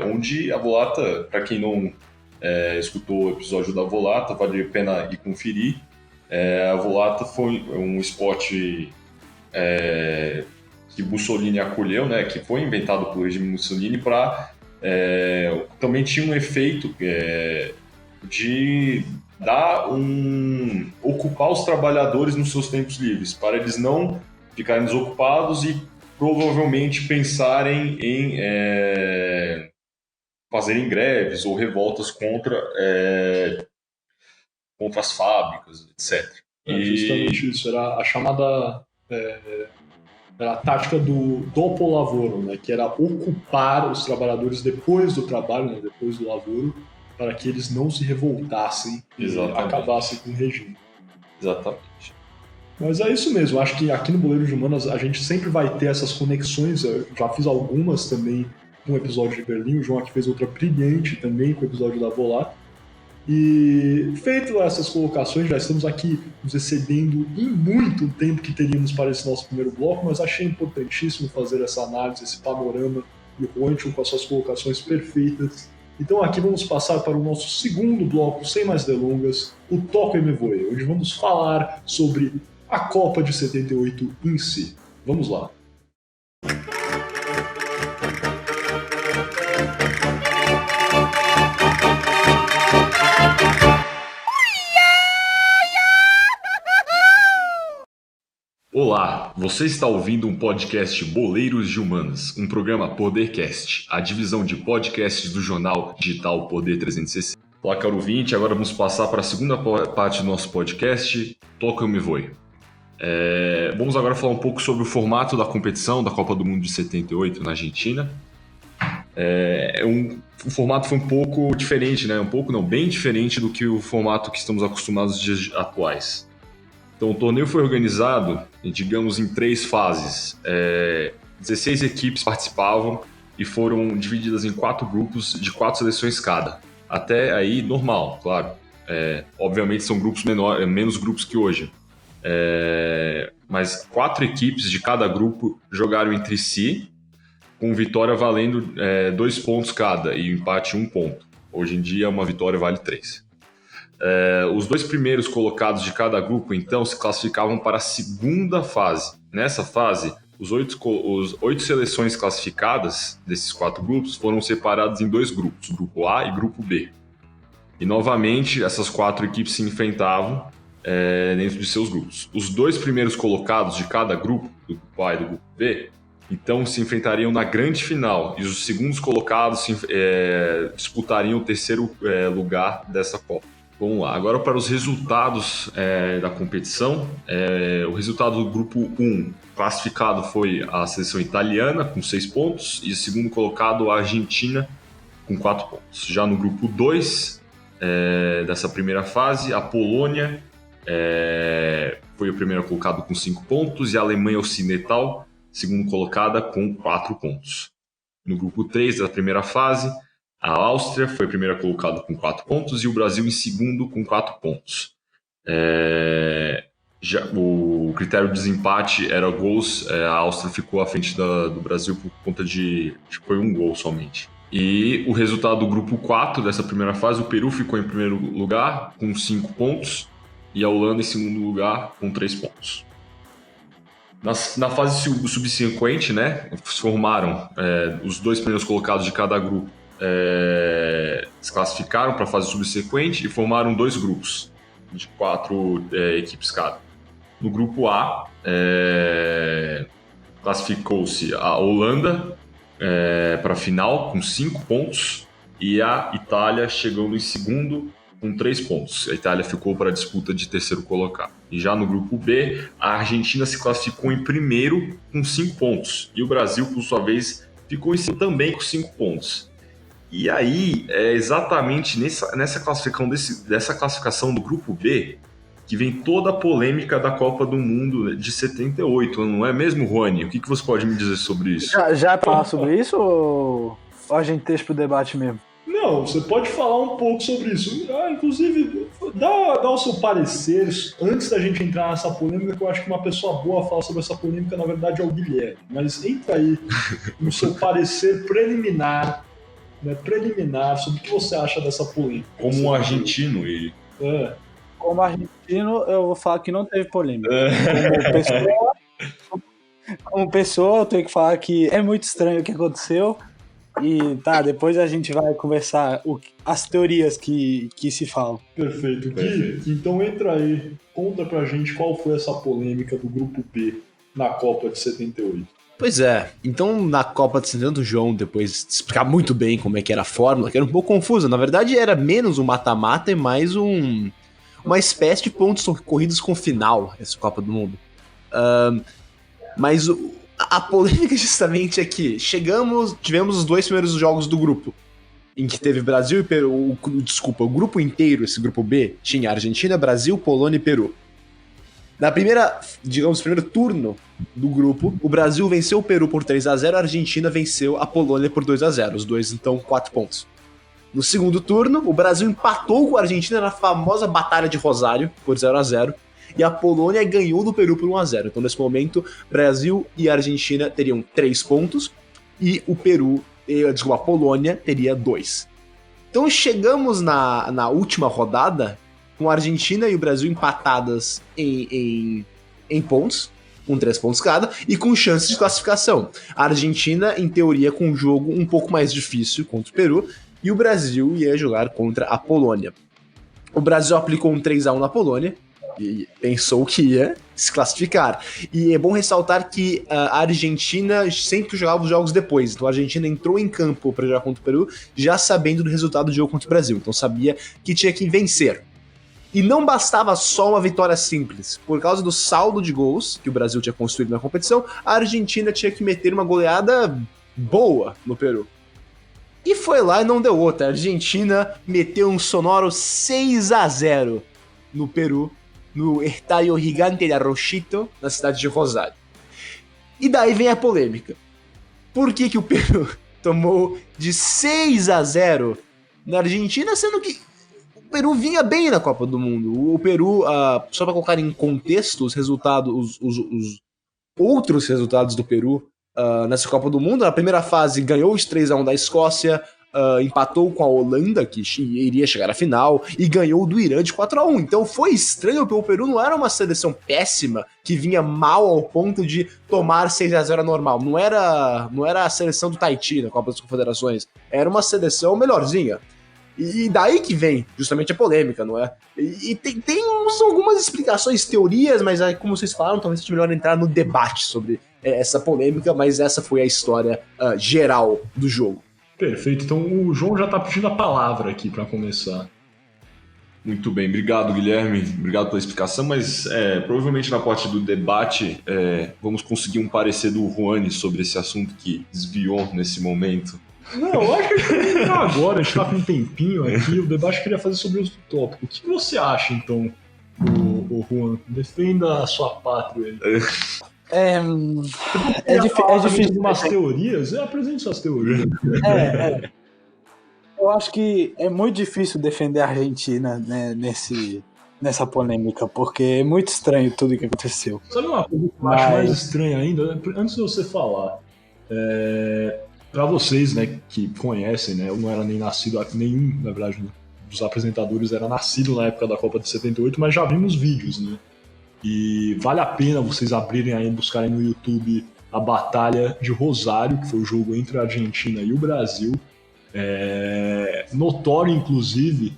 onde a Volata, para quem não escutou o episódio da Volata, vale a pena ir conferir. A Volata foi um esporte que Mussolini acolheu, né, que foi inventado pelo regime Mussolini também tinha um efeito de ocupar os trabalhadores nos seus tempos livres, para eles não ficarem desocupados e provavelmente pensarem em fazerem greves ou revoltas contra as fábricas, etc. Justamente isso, era a chamada era a tática do dopo lavoro, né, que era ocupar os trabalhadores depois do trabalho, né, depois do lavoro, para que eles não se revoltassem e acabassem com o regime. Exatamente. Mas é isso mesmo, acho que aqui no Boleiro de Humanas a gente sempre vai ter essas conexões, eu já fiz algumas também com o episódio de Berlim, o João aqui fez outra brilhante também com o episódio da Volar. E feito essas colocações, já estamos aqui nos excedendo em muito o tempo que teríamos para esse nosso primeiro bloco, mas achei importantíssimo fazer essa análise, esse panorama e o Juancho com as suas colocações perfeitas. Então aqui vamos passar para o nosso segundo bloco, sem mais delongas, o Toco e Me Voe, onde vamos falar sobre a Copa de 78 em si. Vamos lá. Olá, você está ouvindo um podcast Boleiros de Humanas, um programa Podercast, a divisão de podcasts do jornal digital Poder 360. Olá, caro ouvinte, agora vamos passar para a segunda parte do nosso podcast, Toca Eu Me Voe. Vamos agora falar um pouco sobre o formato da competição da Copa do Mundo de 78 na Argentina. O formato foi um pouco diferente, né? Bem diferente do que o formato que estamos acostumados nos dias atuais. Então, o torneio foi organizado, digamos, em 3 fases. 16 equipes participavam e foram divididas em 4 grupos de 4 seleções cada. Até aí, normal, claro. Obviamente, são grupos menos grupos que hoje. Mas 4 equipes de cada grupo jogaram entre si, com vitória valendo 2 pontos cada e o empate 1 ponto. Hoje em dia, uma vitória vale 3. Os 2 primeiros colocados de cada grupo, então, se classificavam para a segunda fase. Nessa fase, os 8 seleções classificadas desses 4 grupos foram separados em 2 grupos, Grupo A e Grupo B. E, novamente, essas 4 equipes se enfrentavam dentro de seus grupos. Os 2 primeiros colocados de cada grupo, do Grupo A e do Grupo B, então se enfrentariam na grande final, e os segundos colocados disputariam o terceiro lugar dessa Copa. Vamos lá, agora para os resultados da competição. O resultado do grupo 1 classificado foi a seleção italiana com 6 pontos e o segundo colocado a Argentina com 4 pontos. Já no grupo 2 dessa primeira fase, a Polônia foi o primeiro colocado com 5 pontos e a Alemanha Ocidental, segundo colocada, com 4 pontos. No grupo 3 da primeira fase, a Áustria foi a primeira colocada com 4 pontos e o Brasil em segundo com 4 pontos. O critério de desempate era gols, a Áustria ficou à frente do Brasil por conta de foi 1 gol somente. E o resultado do grupo 4 dessa primeira fase, o Peru ficou em primeiro lugar com 5 pontos e a Holanda em segundo lugar com 3 pontos. Na fase subsequente, né, formaram os 2 primeiros colocados de cada grupo. Se classificaram para a fase subsequente e formaram 2 grupos de 4 equipes cada. No grupo A, classificou-se a Holanda para a final com 5 pontos e a Itália chegando em segundo com 3 pontos. A Itália ficou para a disputa de terceiro colocado. E já no grupo B, a Argentina se classificou em primeiro com 5 pontos e o Brasil, por sua vez, ficou em segundo também com 5 pontos. E aí, é exatamente nessa classificação do grupo B que vem toda a polêmica da Copa do Mundo de 78, não é mesmo, Rony? O que você pode me dizer sobre isso? Já falar sobre isso ou a gente deixa pro debate mesmo? Não, você pode falar um pouco sobre isso. Inclusive, dá o seu parecer antes da gente entrar nessa polêmica, que eu acho que uma pessoa boa a falar sobre essa polêmica, na verdade, é o Guilherme. Mas entra aí no seu parecer preliminar sobre o que você acha dessa polêmica. Como um argentino e... Como argentino, eu vou falar que não teve polêmica. Como pessoa, eu tenho que falar que é muito estranho o que aconteceu. E tá, depois a gente vai conversar as teorias que se falam. Perfeito. Gui, então entra aí, conta pra gente qual foi essa polêmica do grupo B na Copa de 78. Pois é, então na Copa de 78, o João, depois de explicar muito bem como é que era a fórmula, que era um pouco confusa, na verdade era menos um mata-mata e mais uma espécie de pontos corridos com final, essa Copa do Mundo. Mas a polêmica justamente é que tivemos os 2 primeiros jogos do grupo, em que teve Brasil e Peru, o grupo inteiro, esse grupo B, tinha Argentina, Brasil, Polônia e Peru. Primeiro turno do grupo, o Brasil venceu o Peru por 3-0, a Argentina venceu a Polônia por 2-0, os dois então 4 pontos. No segundo turno, o Brasil empatou com a Argentina na famosa Batalha de Rosário por 0-0, e a Polônia ganhou do Peru por 1-0. Então, nesse momento, Brasil e Argentina teriam 3 pontos e a Polônia teria 2. Então, chegamos na última rodada com a Argentina e o Brasil empatadas em pontos, com 3 pontos cada, e com chances de classificação. A Argentina, em teoria, com um jogo um pouco mais difícil contra o Peru, e o Brasil ia jogar contra a Polônia. O Brasil aplicou um 3-1 na Polônia, e pensou que ia se classificar. E é bom ressaltar que a Argentina sempre jogava os jogos depois. Então a Argentina entrou em campo para jogar contra o Peru já sabendo do resultado do jogo contra o Brasil. Então sabia que tinha que vencer. E não bastava só uma vitória simples. Por causa do saldo de gols que o Brasil tinha construído na competição, a Argentina tinha que meter uma goleada boa no Peru. E foi lá e não deu outra. A Argentina meteu um sonoro 6-0 no Peru, no Estadio Gigante de Arrochito, na cidade de Rosário. E daí vem a polêmica. Por que o Peru tomou de 6-0 na Argentina, sendo que o Peru vinha bem na Copa do Mundo? O Peru, só para colocar em contexto os resultados, os outros resultados do Peru nessa Copa do Mundo, na primeira fase ganhou os 3-1 da Escócia, empatou com a Holanda, que iria chegar à final, e ganhou do Irã de 4-1. Então foi estranho, porque o Peru não era uma seleção péssima, que vinha mal ao ponto de tomar 6-0 normal. Não era a seleção do Tahiti na Copa das Confederações. Era uma seleção melhorzinha. E daí que vem justamente a polêmica, não é? E tem algumas explicações, teorias, mas aí, como vocês falaram, talvez seja melhor entrar no debate sobre essa polêmica, mas essa foi a história geral do jogo. Perfeito, então o João já está pedindo a palavra aqui para começar. Muito bem, obrigado Guilherme, obrigado pela explicação, mas provavelmente na parte do debate vamos conseguir um parecer do Juani sobre esse assunto que desviou nesse momento. Não, eu acho que a gente vai entrar agora, a gente tá com um tempinho aqui, o debate eu queria fazer sobre o tópico. O que você acha, então, o Juan? Defenda a sua pátria aí. É difícil. Umas teorias? Apresente suas teorias. Eu acho que é muito difícil defender a Argentina, né, nessa polêmica, porque é muito estranho tudo que aconteceu. Sabe uma coisa que eu acho mais estranha ainda? Antes de você falar, para vocês, né, que conhecem, né, eu não era nem nascido, nenhum, na verdade, dos apresentadores era nascido na época da Copa de 78, mas já vimos vídeos, né? E vale a pena vocês abrirem aí, buscarem no YouTube a Batalha de Rosário, que foi o jogo entre a Argentina e o Brasil. Notório, inclusive,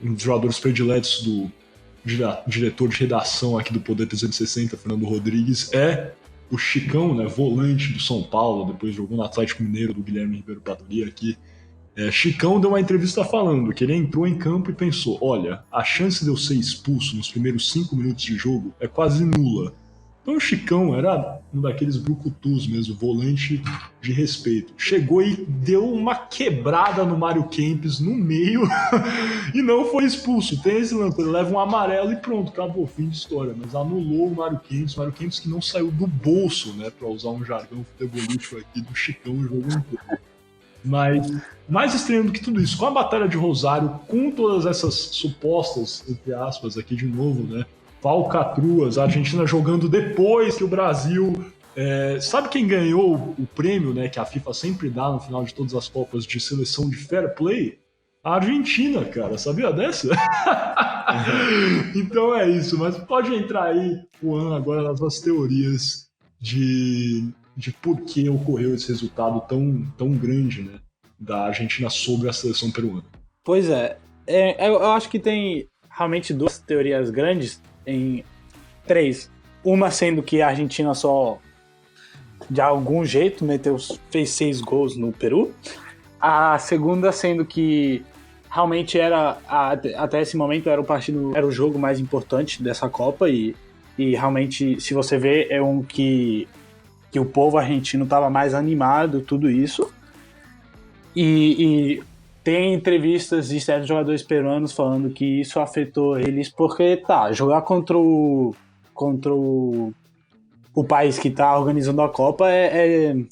um dos jogadores prediletos do diretor de redação aqui do Poder 360, Fernando Rodrigues, o Chicão, né, volante do São Paulo, depois jogou no Atlético Mineiro do Guilherme Ribeiro Padilha aqui. Chicão deu uma entrevista falando que ele entrou em campo e pensou: olha, a chance de eu ser expulso nos primeiros 5 minutos de jogo é quase nula. Então o Chicão era um daqueles brucutus mesmo, volante de respeito. Chegou e deu uma quebrada no Mário Kempes no meio e não foi expulso. Tem esse lance, ele leva um amarelo e pronto, acabou, fim de história. Mas anulou o Mário Kempes que não saiu do bolso, né, pra usar um jargão futebolístico aqui do Chicão o jogo inteiro. Mas mais estranho do que tudo isso, com a Batalha de Rosário, com todas essas supostas, entre aspas, aqui de novo, né, falcatruas, a Argentina jogando depois que o Brasil... sabe quem ganhou o prêmio, né, que a FIFA sempre dá no final de todas as Copas de seleção de fair play? A Argentina, cara, sabia dessa? Então é isso, mas pode entrar aí, Juan, agora nas suas teorias de por que ocorreu esse resultado tão grande, né, da Argentina sobre a seleção peruana. Pois é, eu acho que tem realmente duas teorias grandes, em três. Uma sendo que a Argentina só, de algum jeito, fez 6 gols no Peru. A segunda sendo que realmente até esse momento era o jogo mais importante dessa Copa e realmente, se você vê, é um que o povo argentino estava mais animado, tudo isso. E tem entrevistas de certos jogadores peruanos falando que isso afetou eles porque, jogar contra o país que está organizando a Copa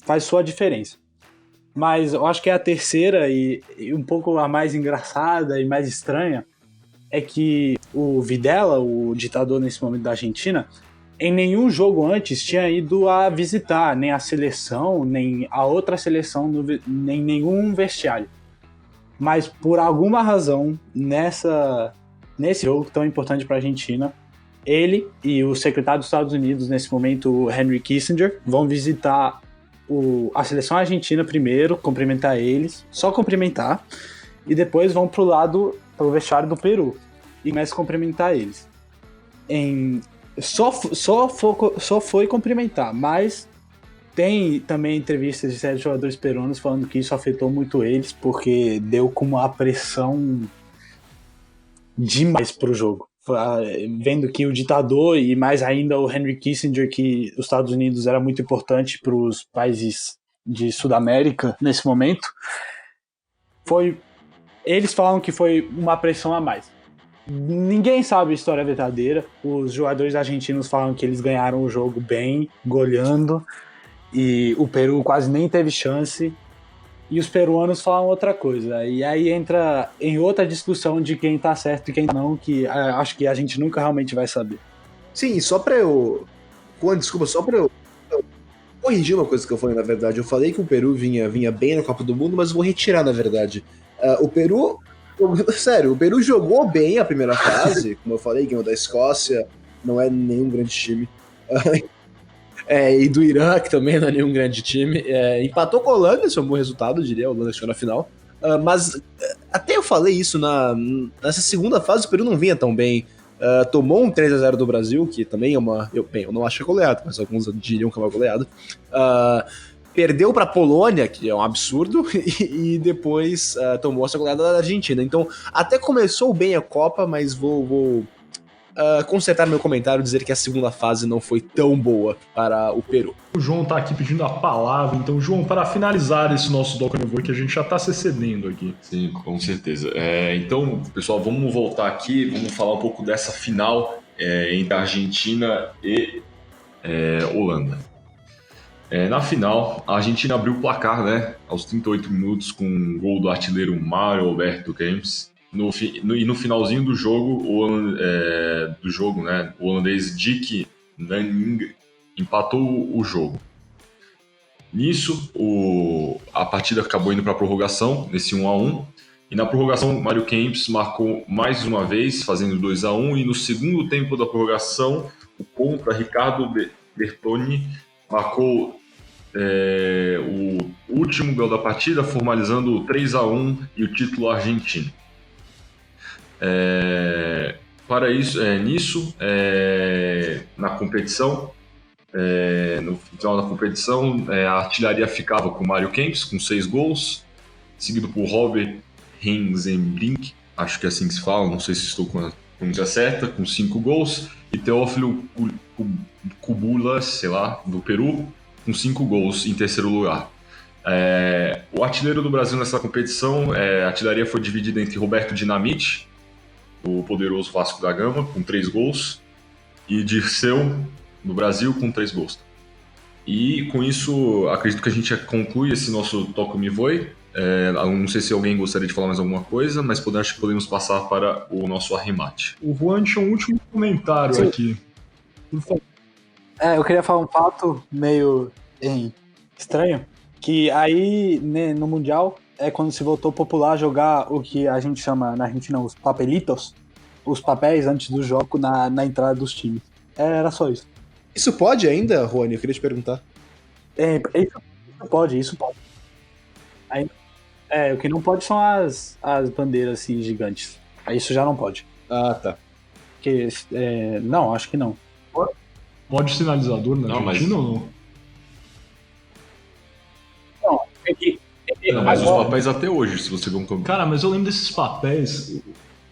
faz sua diferença. Mas eu acho que a terceira e um pouco a mais engraçada e mais estranha é que o Videla, o ditador nesse momento da Argentina, em nenhum jogo antes tinha ido a visitar nem a seleção, nem a outra seleção, nem nenhum vestiário. Mas por alguma razão, nesse jogo tão importante para a Argentina, ele e o secretário dos Estados Unidos, nesse momento, o Henry Kissinger, vão visitar a seleção argentina primeiro, cumprimentar eles, só cumprimentar, e depois vão pro vestiário do Peru e começam a cumprimentar eles. Só foi cumprimentar, mas tem também entrevistas de certos jogadores peruanos falando que isso afetou muito eles, porque deu como uma pressão demais pro jogo. Vendo que o ditador e mais ainda o Henry Kissinger, que os Estados Unidos era muito importante para os países de Sudamérica nesse momento, eles falam que foi uma pressão a mais. Ninguém sabe a história verdadeira. Os jogadores argentinos falam que eles ganharam o jogo bem, goleando, e o Peru quase nem teve chance. E os peruanos falam outra coisa. E aí entra em outra discussão de quem tá certo e quem não, que acho que a gente nunca realmente vai saber. Sim, só pra eu... Juan, desculpa, só pra eu corrigir uma coisa que eu falei, na verdade. Eu falei que o Peru vinha bem na Copa do Mundo, mas vou retirar, na verdade. O Peru... Sério, o Peru jogou bem a primeira fase, como eu falei, ganhou da Escócia, não é nenhum grande time. E do Irã, que também não é nenhum grande time. Empatou com a Holanda, isso é um bom resultado, eu diria. A Holanda chegou na final. Mas até eu falei isso, nessa segunda fase o Peru não vinha tão bem. Tomou um 3-0 do Brasil, que também é uma... Eu não acho que é goleada, mas alguns diriam que é uma goleada. Perdeu para a Polônia, que é um absurdo, e depois tomou essa goleada da Argentina. Então, até começou bem a Copa, mas vou consertar meu comentário e dizer que a segunda fase não foi tão boa para o Peru. O João tá aqui pedindo a palavra, então, João, para finalizar esse nosso docu que a gente já tá se excedendo aqui. Sim, com certeza. Então, pessoal, vamos voltar aqui, vamos falar um pouco dessa final entre a Argentina e Holanda. Na final, a Argentina abriu o placar, né, aos 38 minutos com um gol do artilheiro Mário Alberto Kempes. E no finalzinho do jogo, o holandês Dick Nanning empatou o jogo. Nisso, a partida acabou indo para a prorrogação, nesse 1-1. E na prorrogação, Mário Kempes marcou mais uma vez, fazendo 2-1. E no segundo tempo da prorrogação, o contra Ricardo Bertoni marcou o último gol da partida, formalizando o 3-1 e o título argentino. Para isso, na competição, no final da competição, a artilharia ficava com Mário Kempes, com 6 gols, seguido por Robert Hensenbrink, acho que é assim que se fala, não sei se estou com a pronúncia certa, com 5 gols, e Teófilo Kubula, do Peru, com 5 gols em terceiro lugar. O artilheiro do Brasil nessa competição, a artilharia foi dividida entre Roberto Dinamite, o poderoso Vasco da Gama, com 3 gols, e Dirceu, do Brasil, com 3 gols. E com isso, acredito que a gente conclui esse nosso Toco Me Voe. Não sei se alguém gostaria de falar mais alguma coisa, mas acho que podemos passar para o nosso arremate. O Juan tinha um último comentário aqui. Por favor. Eu queria falar um fato meio estranho, que aí, né, no Mundial é quando se voltou popular jogar o que a gente chama na Argentina os papelitos, os papéis antes do jogo na entrada dos times. Era só isso. Isso pode ainda, Rony? Eu queria te perguntar. Isso pode, isso pode. Aí, o que não pode são as bandeiras assim, gigantes. Aí isso já não pode. Ah, tá. Porque, não, acho que não. Pode sinalizador na Não, Argentina ou não? Não, é que Mas os agora- papéis até hoje, se você ver um. Cara, mas eu lembro desses papéis.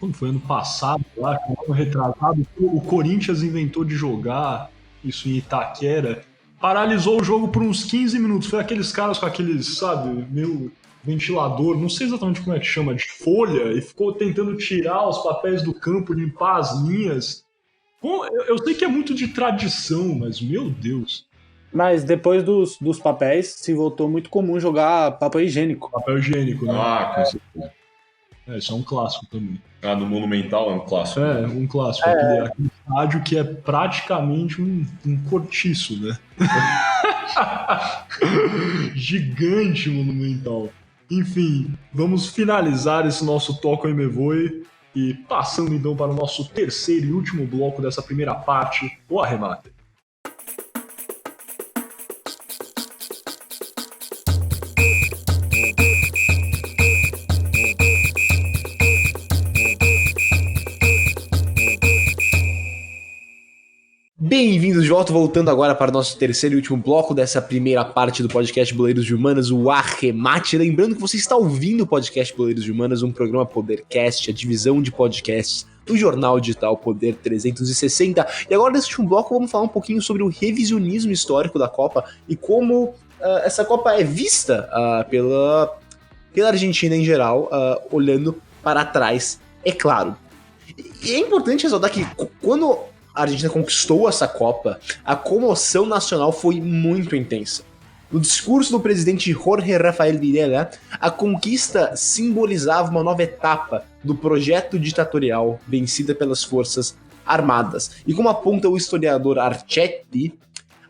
Quando foi ano passado, lá, ano retrasado, o Corinthians inventou de jogar isso em Itaquera. Paralisou o jogo por uns 15 minutos. Foi aqueles caras com aqueles, sabe, meu ventilador, não sei exatamente como é que chama, de folha, e ficou tentando tirar os papéis do campo, limpar as linhas. Bom, eu sei que é muito de tradição, mas meu Deus. Mas depois dos papéis, se voltou muito comum jogar papel higiênico. Papel higiênico, né? Ah, com certeza. Isso é um clássico também. Ah, no Monumental é um clássico. É, um clássico. Aquele estádio que é praticamente um cortiço, né? Gigante monumental. Enfim, vamos finalizar esse nosso Toco em Me Voe e passando então para o nosso terceiro e último bloco dessa primeira parte, o arremate. Bem-vindos de volta, voltando agora para o nosso terceiro e último bloco dessa primeira parte do podcast Boleiros de Humanas, o Arremate. Lembrando que você está ouvindo o podcast Boleiros de Humanas, um programa Podercast, a divisão de podcasts do jornal digital Poder 360. E agora, nesse último bloco, vamos falar um pouquinho sobre o revisionismo histórico da Copa e como essa Copa é vista pela Argentina em geral, olhando para trás, é claro. E é importante ressaltar que quando a Argentina conquistou essa Copa, a comoção nacional foi muito intensa. No discurso do presidente Jorge Rafael Videla, a conquista simbolizava uma nova etapa do projeto ditatorial vencida pelas forças armadas. E como aponta o historiador Archetti,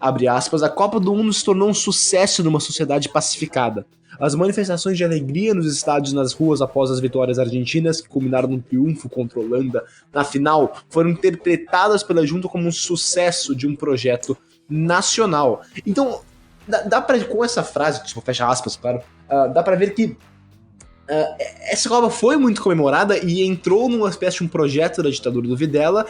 abre aspas, a Copa do Mundo se tornou um sucesso numa sociedade pacificada. As manifestações de alegria nos estádios e nas ruas após as vitórias argentinas, que culminaram num triunfo contra a Holanda na final, foram interpretadas pela junta como um sucesso de um projeto nacional. Então, dá pra, com essa frase, tipo, fecha aspas, claro, dá pra ver que essa Copa foi muito comemorada e entrou numa espécie de um projeto da ditadura do Videla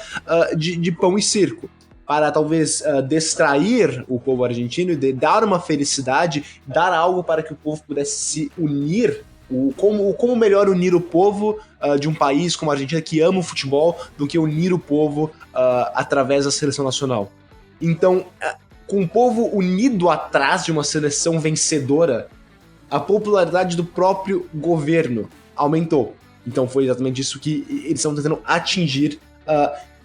de pão e circo, para talvez distrair o povo argentino e dar uma felicidade, dar algo para que o povo pudesse se unir, como melhor unir o povo de um país como a Argentina que ama o futebol do que unir o povo através da seleção nacional. Então, com o povo unido atrás de uma seleção vencedora, a popularidade do próprio governo aumentou. Então foi exatamente isso que eles estão tentando atingir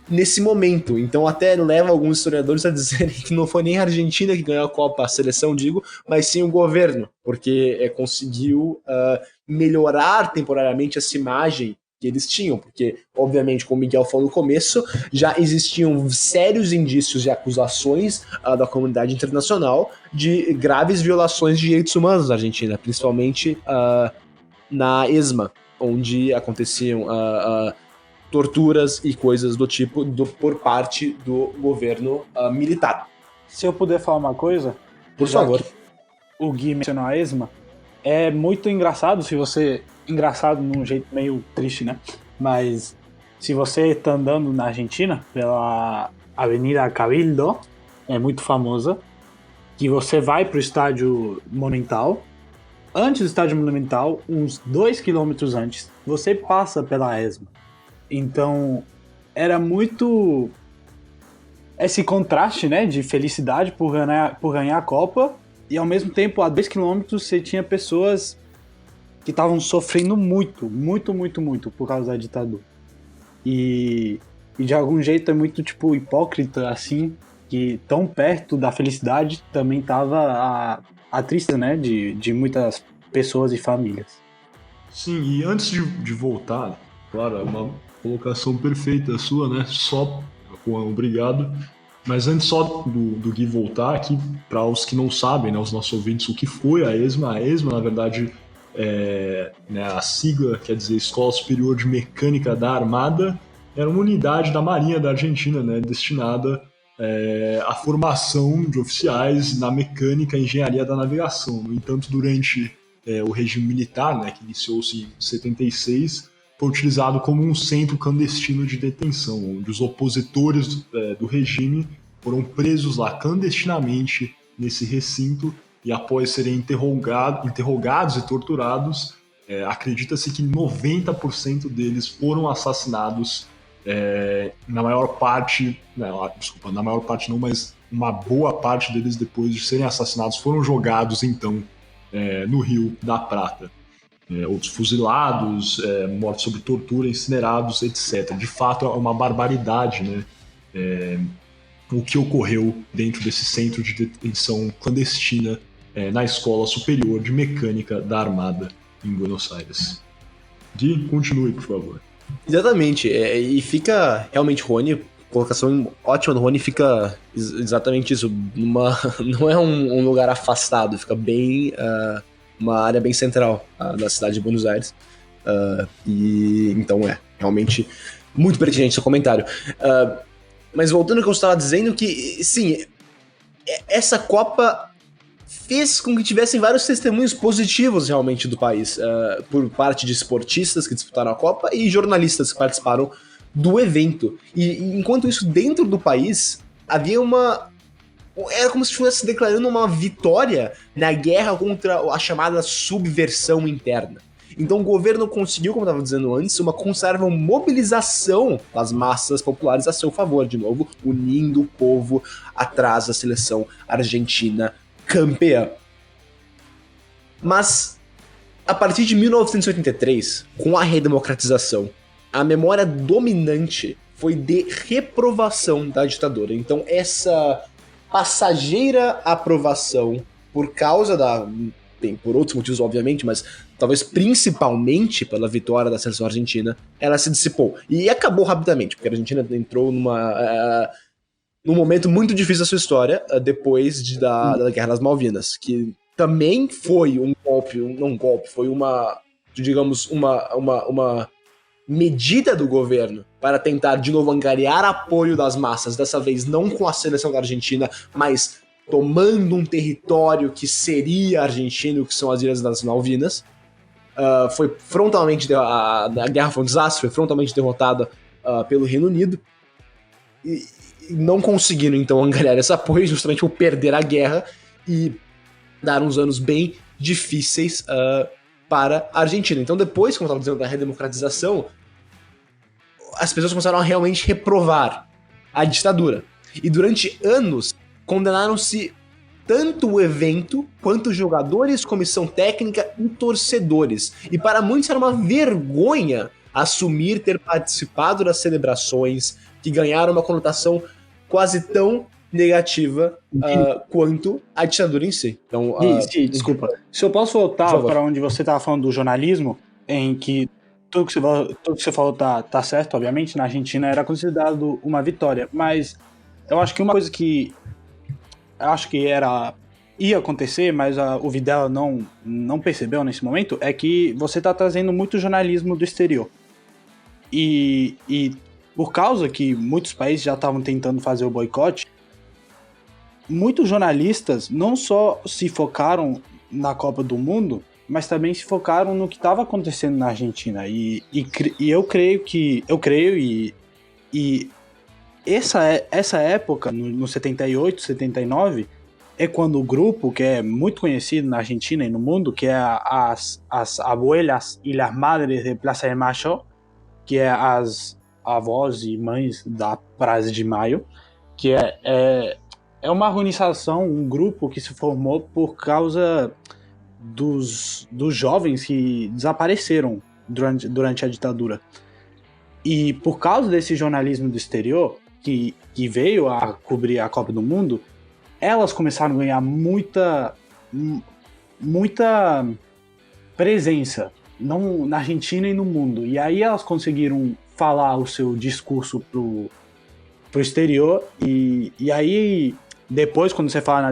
nesse momento. Então até leva alguns historiadores a dizerem que não foi nem a Argentina que ganhou a Copa, a seleção digo, mas sim o governo, porque conseguiu melhorar temporariamente essa imagem que eles tinham, porque obviamente, como o Miguel falou no começo, já existiam sérios indícios de acusações da comunidade internacional de graves violações de direitos humanos na Argentina, principalmente na ESMA, onde aconteciam torturas e coisas do tipo por parte do governo militar. Se eu puder falar uma coisa, Por já favor. que o Gui mencionou a ESMA, é muito engraçado se você... Engraçado num jeito meio triste, né? Mas se você tá andando na Argentina, pela Avenida Cabildo, é muito famosa, que você vai pro estádio Monumental, antes do estádio Monumental, uns 2 quilômetros antes, você passa pela ESMA. Então, era muito esse contraste, né, de felicidade por ganhar a Copa, e ao mesmo tempo, a 2 quilômetros, você tinha pessoas que estavam sofrendo muito por causa da ditadura. E de algum jeito é muito, tipo, hipócrita, assim, que tão perto da felicidade também tava a tristeza, né, de muitas pessoas e famílias. Sim, e antes de voltar, claro, é uma colocação perfeita sua, né? Só, Juan, obrigado. Mas antes só do Gui voltar aqui, para os que não sabem, né, os nossos ouvintes, o que foi a ESMA. A ESMA, na verdade, a sigla, quer dizer Escola Superior de Mecânica da Armada, era uma unidade da Marinha da Argentina, né, destinada a formação de oficiais na mecânica e engenharia da navegação. No entanto, durante o regime militar, né, que iniciou-se em 76, foi utilizado como um centro clandestino de detenção, onde os opositores do regime foram presos lá clandestinamente nesse recinto e após serem interrogados e torturados, acredita-se que 90% deles foram assassinados, na maior parte não, mas uma boa parte deles, depois de serem assassinados, foram jogados então no Rio da Prata. Outros fuzilados, mortos sob tortura, incinerados, etc. De fato, é uma barbaridade, né? O que ocorreu dentro desse centro de detenção clandestina na Escola Superior de Mecânica da Armada em Buenos Aires. Gui, continue, por favor. Exatamente, e fica realmente, Rony, colocação ótima do Rony, fica exatamente isso, não é um lugar afastado, fica bem, uma área bem central da cidade de Buenos Aires, e então realmente muito pertinente seu comentário. Mas voltando ao que eu estava dizendo, que sim, essa Copa fez com que tivessem vários testemunhos positivos realmente do país, por parte de esportistas que disputaram a Copa e jornalistas que participaram do evento. E enquanto isso, dentro do país, havia era como se estivesse declarando uma vitória na guerra contra a chamada subversão interna. Então o governo conseguiu, como eu estava dizendo antes, uma considerável mobilização das massas populares a seu favor, de novo, unindo o povo atrás da seleção argentina campeã. Mas, a partir de 1983, com a redemocratização, a memória dominante foi de reprovação da ditadura. Então, essa passageira aprovação, por causa por outros motivos, obviamente, mas talvez principalmente pela vitória da seleção argentina, ela se dissipou. E acabou rapidamente, porque a Argentina entrou num momento muito difícil da sua história, depois da Guerra das Malvinas, que também foi um golpe, foi uma medida do governo para tentar de novo angariar apoio das massas, dessa vez não com a seleção da Argentina, mas tomando um território que seria argentino, que são as Ilhas das Malvinas. Foi frontalmente a guerra foi um desastre, foi frontalmente derrotada pelo Reino Unido, e não conseguiram então angariar esse apoio, justamente por perder a guerra e dar uns anos bem difíceis para a Argentina. Então depois, como eu estava dizendo, da redemocratização, as pessoas começaram a realmente reprovar a ditadura. E durante anos condenaram-se tanto o evento, quanto jogadores, comissão técnica e torcedores. E para muitos era uma vergonha assumir ter participado das celebrações que ganharam uma conotação quase tão negativa quanto a ditadura em si. Então, desculpa. Se eu posso voltar para onde você estava falando do jornalismo, em que tudo que você falou tá certo, obviamente, na Argentina era considerado uma vitória, mas eu acho que uma coisa que ia acontecer, mas o Videla não percebeu nesse momento, é que você está trazendo muito jornalismo do exterior. E por causa que muitos países já estavam tentando fazer o boicote, muitos jornalistas não só se focaram na Copa do Mundo, mas também se focaram no que estava acontecendo na Argentina. E eu creio essa época, no 78, 79, é quando o grupo, que é muito conhecido na Argentina e no mundo, que é as Abuelas y las Madres de Plaza de Mayo, que é as avós e mães da Praça de Maio, que é uma organização, um grupo que se formou por causa dos jovens que desapareceram durante a ditadura. E por causa desse jornalismo do exterior, que veio a cobrir a Copa do Mundo, elas começaram a ganhar muita presença na Argentina e no mundo. E aí elas conseguiram falar o seu discurso pro exterior. E aí, depois, quando você fala na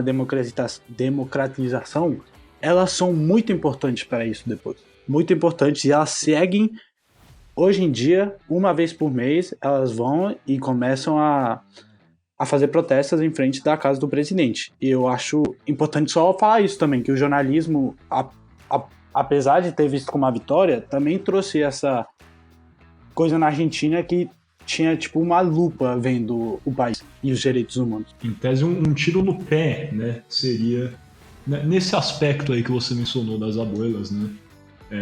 democratização, elas são muito importantes para isso depois. Muito importantes. E elas seguem, hoje em dia, uma vez por mês, elas vão e começam a a fazer protestos em frente da casa do presidente. E eu acho importante só falar isso também, que o jornalismo, apesar de ter visto como uma vitória, também trouxe essa coisa na Argentina que tinha tipo uma lupa vendo o país e os direitos humanos. Em tese, um tiro no pé, né? Seria nesse aspecto aí que você mencionou das abuelas, né?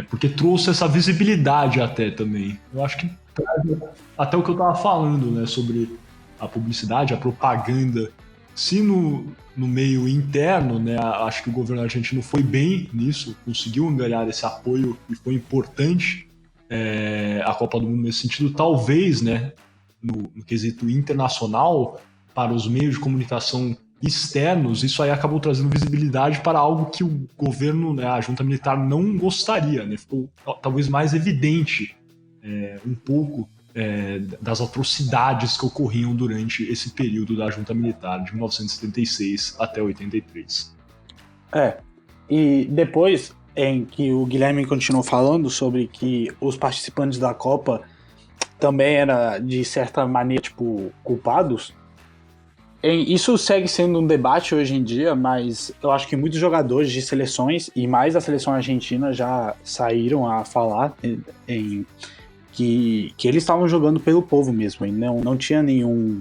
Porque trouxe essa visibilidade até também. Eu acho que traz até o que eu tava falando, né? Sobre a publicidade, a propaganda. Se no meio interno, né? Acho que o governo argentino foi bem nisso, conseguiu angariar esse apoio e foi importante a Copa do Mundo nesse sentido. Talvez, né? No quesito internacional, para os meios de comunicação externos, isso aí acabou trazendo visibilidade para algo que o governo, né, a junta militar, não gostaria, né? Ficou talvez mais evidente um pouco das atrocidades que ocorriam durante esse período da junta militar, de 1976 até 83. E depois, em que o Guilherme continuou falando sobre que os participantes da Copa também eram, de certa maneira, tipo, culpados, isso segue sendo um debate hoje em dia, mas eu acho que muitos jogadores de seleções, e mais da seleção argentina, já saíram a falar que eles estavam jogando pelo povo mesmo, e não tinha nenhum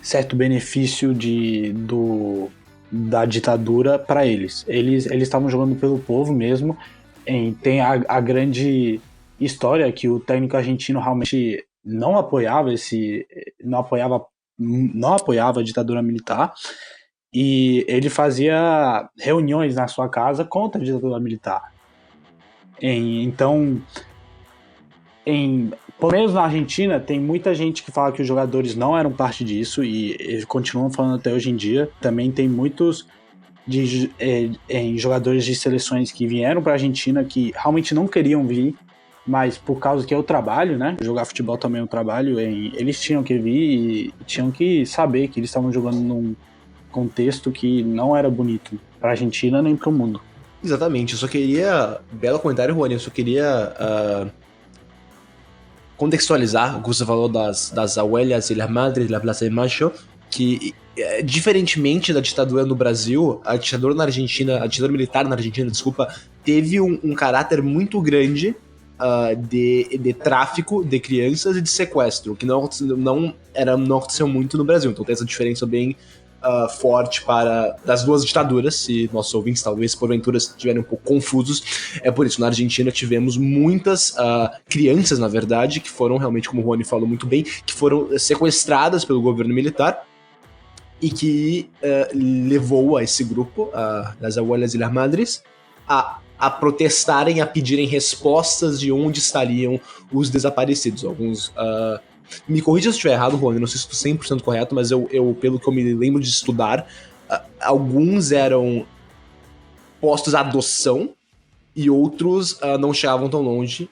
certo benefício da ditadura para eles. Eles estavam jogando pelo povo mesmo. Tem a grande história que o técnico argentino realmente não apoiava a ditadura militar, e ele fazia reuniões na sua casa contra a ditadura militar. Então, pelo menos na Argentina, tem muita gente que fala que os jogadores não eram parte disso, e eles continuam falando até hoje em dia. Também tem muitos jogadores de seleções que vieram para a Argentina que realmente não queriam vir, mas por causa que é o trabalho, né? Jogar futebol também é um trabalho, eles tinham que vir e tinham que saber que eles estavam jogando num contexto que não era bonito para a Argentina nem para o mundo. Exatamente, eu só queria... Belo comentário, Rony, eu só queria contextualizar o que você falou das abuelas e las madres de la Plaza de Mayo, que, diferentemente da ditadura no Brasil, a ditadura militar na Argentina, desculpa, teve um caráter muito grande de tráfico de crianças e de sequestro, que não aconteceu muito no Brasil. Então tem essa diferença bem forte das duas ditaduras. Se nossos ouvintes talvez porventura estiverem um pouco confusos, é por isso. Na Argentina tivemos muitas crianças, na verdade, que foram realmente, como o Rony falou muito bem, que foram sequestradas pelo governo militar, e que levou a esse grupo, das abuelas e las madres, a protestarem, a pedirem respostas de onde estariam os desaparecidos. Alguns... me corrija se eu estiver errado, Rony, não sei se estou 100% correto, mas eu, pelo que eu me lembro de estudar, alguns eram postos à adoção e outros não chegavam tão longe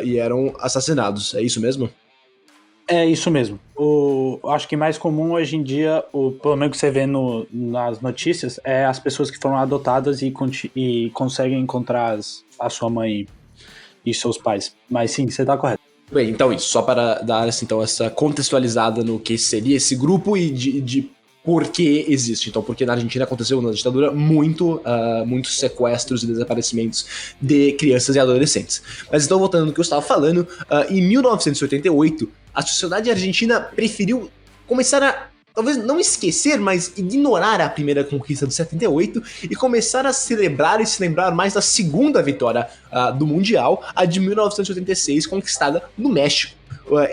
e eram assassinados. É isso mesmo? É isso mesmo. Acho que mais comum hoje em dia, pelo menos que você vê nas notícias, é as pessoas que foram adotadas e conseguem encontrar a sua mãe e seus pais. Mas sim, você está correto. Bem, então isso, só para dar então, essa contextualizada no que seria esse grupo e de por que existe. Então, porque na Argentina aconteceu na ditadura muitos sequestros e desaparecimentos de crianças e adolescentes. Mas então, voltando no que eu estava falando, em 1988, a sociedade argentina preferiu começar a, talvez não esquecer, mas ignorar a primeira conquista de 78 e começar a celebrar e se lembrar mais da segunda vitória do Mundial, a de 1986, conquistada no México.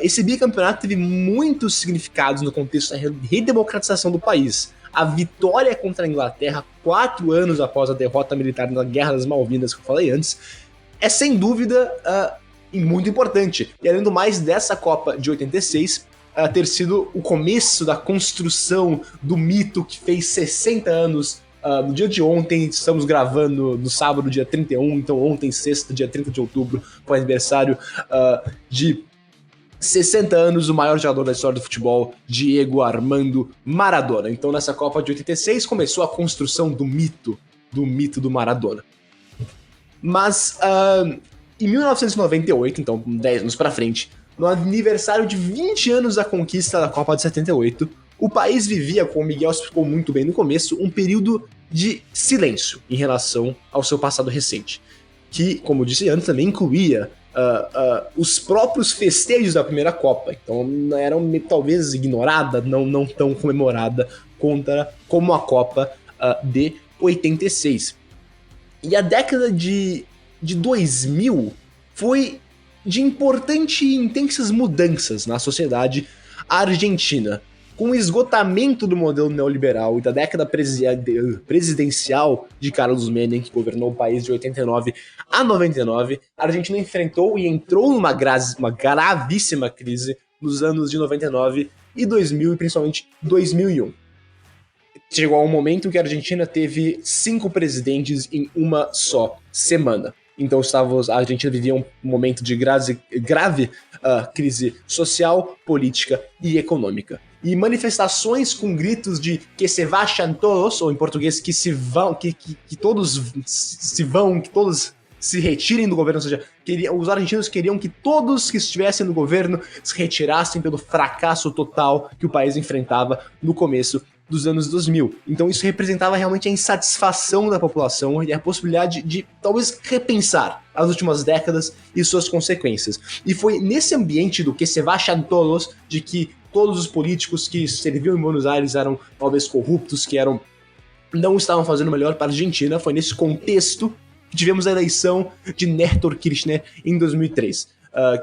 Esse bicampeonato teve muitos significados no contexto da redemocratização do país. A vitória contra a Inglaterra, 4 anos após a derrota militar na Guerra das Malvinas, que eu falei antes, é sem dúvida muito importante. E além do mais, dessa Copa de 86, ter sido o começo da construção do mito que fez 60 anos no dia de ontem. Estamos gravando no sábado, dia 31, então ontem, sexta, dia 30 de outubro, foi aniversário de 60 anos, o maior jogador da história do futebol, Diego Armando Maradona. Então nessa Copa de 86 começou a construção do mito do Maradona. Mas em 1998, então 10 anos pra frente, no aniversário de 20 anos da conquista da Copa de 78, o país vivia, como o Miguel explicou muito bem no começo, um período de silêncio em relação ao seu passado recente, que, como eu disse antes, também incluía os próprios festejos da primeira Copa. Então era talvez ignorada, não tão comemorada como a Copa de 86. E a década de 2000 foi de importantes e intensas mudanças na sociedade argentina. Com o esgotamento do modelo neoliberal e da década presidencial de Carlos Menem, que governou o país de 89 a 99, a Argentina enfrentou e entrou numa gravíssima crise nos anos de 99 e 2000, e principalmente 2001. Chegou a um momento que a Argentina teve 5 presidentes em uma só semana. Então a Argentina vivia um momento de grave crise social, política e econômica. E manifestações com gritos de que se vayan todos, ou em português, que se vão, que todos se vão, que todos se retirem do governo, ou seja, os argentinos queriam que todos que estivessem no governo se retirassem pelo fracasso total que o país enfrentava no começo dos anos 2000. Então isso representava realmente a insatisfação da população e a possibilidade de talvez repensar as últimas décadas e suas consequências. E foi nesse ambiente do que se vayan todos, de que todos os políticos que serviam em Buenos Aires eram talvez corruptos, não estavam fazendo o melhor para a Argentina. Foi nesse contexto que tivemos a eleição de Néstor Kirchner em 2003,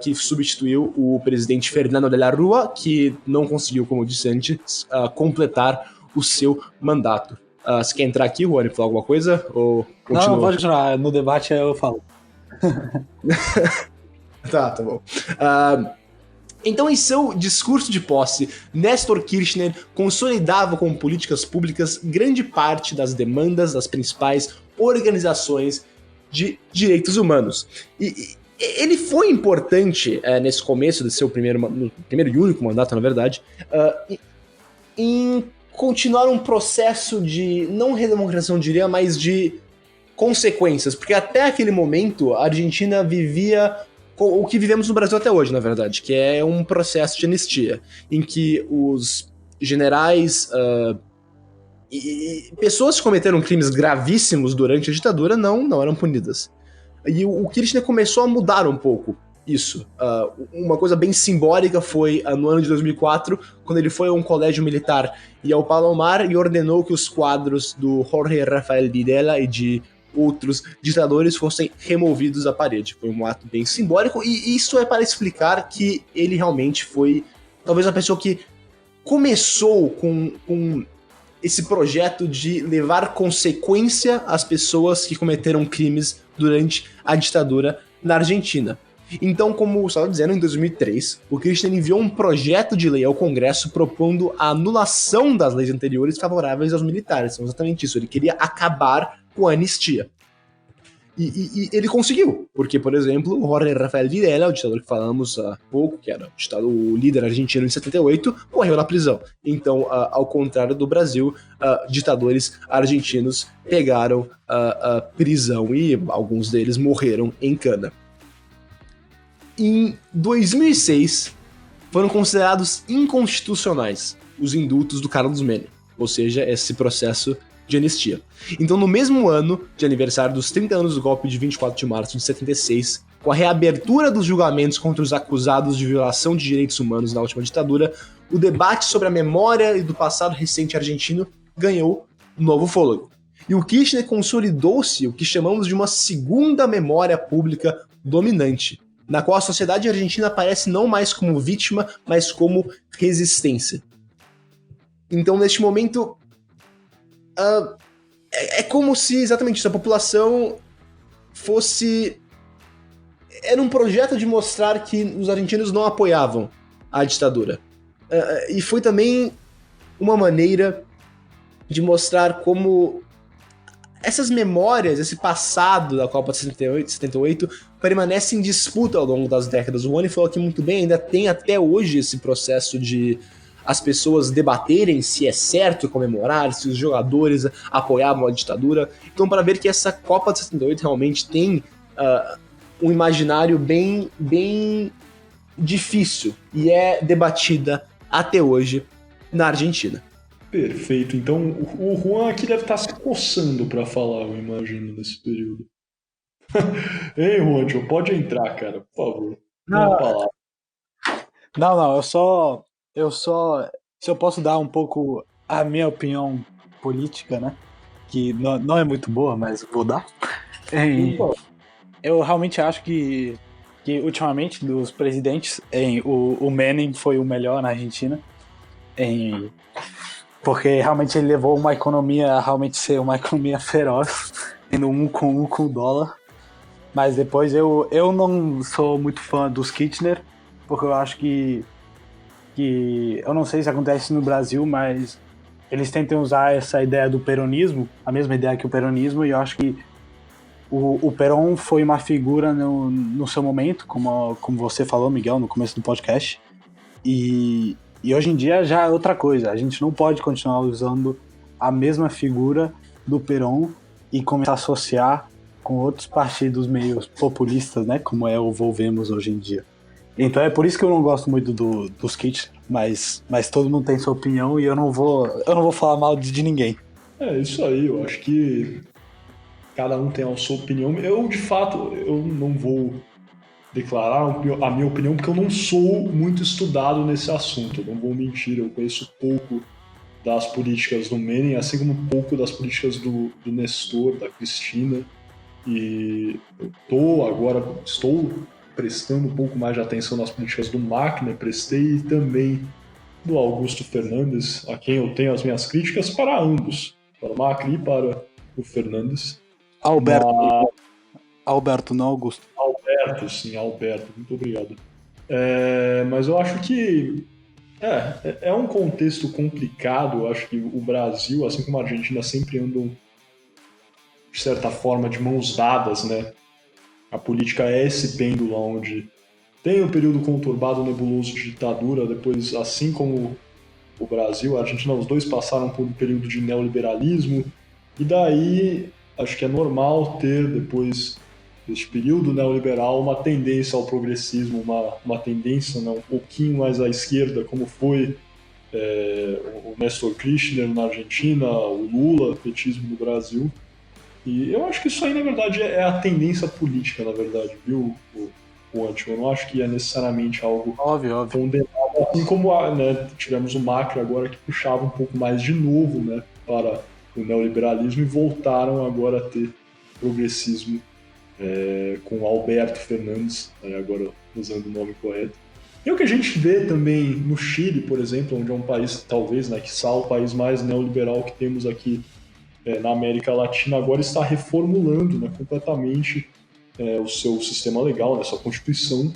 que substituiu o presidente Fernando de la Rúa, que não conseguiu, como eu disse antes, completar o seu mandato. Você quer entrar aqui, Juan, e falar alguma coisa? Ou continua? Não, pode continuar. No debate eu falo. Tá bom. Então, em seu discurso de posse, Néstor Kirchner consolidava como políticas públicas grande parte das demandas das principais organizações de direitos humanos. E ele foi importante nesse começo do seu primeiro e único mandato, na verdade, em continuar um processo de, não redemocratização, diria, mas de consequências, porque até aquele momento a Argentina vivia o que vivemos no Brasil até hoje, na verdade, que é um processo de anistia, em que os generais e pessoas que cometeram crimes gravíssimos durante a ditadura não eram punidas. E o Kirchner começou a mudar um pouco isso. Uma coisa bem simbólica foi no ano de 2004, quando ele foi a um colégio militar e ao Palomar e ordenou que os quadros do Jorge Rafael Videla e de outros ditadores fossem removidos da parede. Foi um ato bem simbólico, e isso é para explicar que ele realmente foi talvez a pessoa que começou com esse projeto de levar consequência às pessoas que cometeram crimes durante a ditadura na Argentina. Então, como eu estava dizendo, em 2003, o Kirchner enviou um projeto de lei ao Congresso propondo a anulação das leis anteriores favoráveis aos militares. Então, exatamente isso, ele queria acabar com a anistia. E ele conseguiu, porque, por exemplo, o Jorge Rafael Videla, o ditador que falamos há pouco, que era o líder argentino em 78, morreu na prisão. Então, ao contrário do Brasil, ditadores argentinos pegaram a prisão e alguns deles morreram em cana. Em 2006, foram considerados inconstitucionais os indultos do Carlos Menem, ou seja, esse processo de anistia. Então, no mesmo ano de aniversário dos 30 anos do golpe de 24 de março de 76, com a reabertura dos julgamentos contra os acusados de violação de direitos humanos na última ditadura, o debate sobre a memória e do passado recente argentino ganhou novo fôlego. E o Kirchner consolidou-se o que chamamos de uma segunda memória pública dominante, na qual a sociedade argentina aparece não mais como vítima, mas como resistência. Então, neste momento, é como se, exatamente isso, a população fosse... Era um projeto de mostrar que os argentinos não apoiavam a ditadura. E foi também uma maneira de mostrar como essas memórias, esse passado da Copa de 78 permanece em disputa ao longo das décadas. O Rony falou aqui muito bem, ainda tem até hoje esse processo de as pessoas debaterem se é certo comemorar, se os jogadores apoiavam a ditadura. Então, para ver que essa Copa de 78 realmente tem um imaginário bem difícil e é debatida até hoje na Argentina. Perfeito. Então, o Juan aqui deve estar se coçando para falar, eu imagino, nesse período. Ei, Juan, pode entrar, cara, por favor. Tem a palavra. Não, se eu posso dar um pouco a minha opinião política, né? Que não é muito boa, mas vou dar. Eu realmente acho que ultimamente dos presidentes, o Menem foi o melhor na Argentina, porque realmente ele levou uma economia a realmente ser uma economia feroz, tendo um com o dólar. Mas depois eu não sou muito fã dos Kirchner, porque eu acho que eu não sei se acontece no Brasil, mas eles tentam usar essa ideia do peronismo, a mesma ideia que o peronismo, e eu acho que o Perón foi uma figura no seu momento, como você falou, Miguel, no começo do podcast, e hoje em dia já é outra coisa. A gente não pode continuar usando a mesma figura do Perón e começar a associar com outros partidos meio populistas, né, como é o Volvemos hoje em dia. Então é por isso que eu não gosto muito dos Kirchner, mas todo mundo tem sua opinião e eu não vou falar mal de ninguém. É isso aí, eu acho que cada um tem a sua opinião. Eu, de fato, eu não vou declarar a minha opinião porque eu não sou muito estudado nesse assunto. Eu não vou mentir, eu conheço pouco das políticas do Menem, assim como pouco das políticas do Nestor, da Cristina. E eu estou prestando um pouco mais de atenção nas políticas do Macri, né? Prestei, e também do Augusto Fernandes, a quem eu tenho as minhas críticas para ambos, para o Macri e para o Fernandes. Alberto, não Augusto. Alberto, muito obrigado. Mas eu acho que é um contexto complicado. Eu acho que o Brasil, assim como a Argentina, sempre andam, de certa forma, de mãos dadas, né? A política é esse pêndulo onde tem um período conturbado, nebuloso de ditadura, depois, assim como o Brasil, a Argentina, os dois passaram por um período de neoliberalismo, e daí acho que é normal ter, depois deste período neoliberal, uma tendência ao progressismo, uma tendência, né, um pouquinho mais à esquerda, como foi o Néstor Kirchner na Argentina, o Lula, petismo no Brasil. E eu acho que isso aí, na verdade, é a tendência política, na verdade, viu, o Antônio? Eu não acho que é necessariamente algo Óbvio. condenado, assim como né, tivemos o Macri agora que puxava um pouco mais de novo, né, para o neoliberalismo, e voltaram agora a ter progressismo com Alberto Fernandes, agora usando o nome correto. E o que a gente vê também no Chile, por exemplo, onde é um país, talvez, né, quiçá o país mais neoliberal que temos aqui na América Latina, agora está reformulando, né, completamente o seu sistema legal, né, sua Constituição,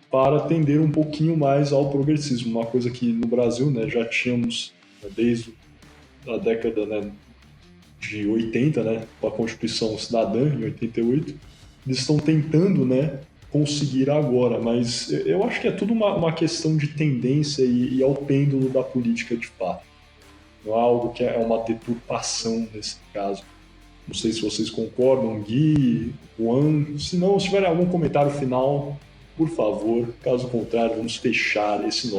para atender um pouquinho mais ao progressismo. Uma coisa que no Brasil, né, já tínhamos, né, desde a década, né, de 80, né, com a Constituição Cidadã, em 88, eles estão tentando, né, conseguir agora, mas eu acho que é tudo uma questão de tendência e ao pêndulo da política de fato. Não é algo que é uma deturpação nesse caso. Não sei se vocês concordam, Gui, Juan. Se não, se tiver algum comentário final, por favor. Caso contrário, vamos fechar essa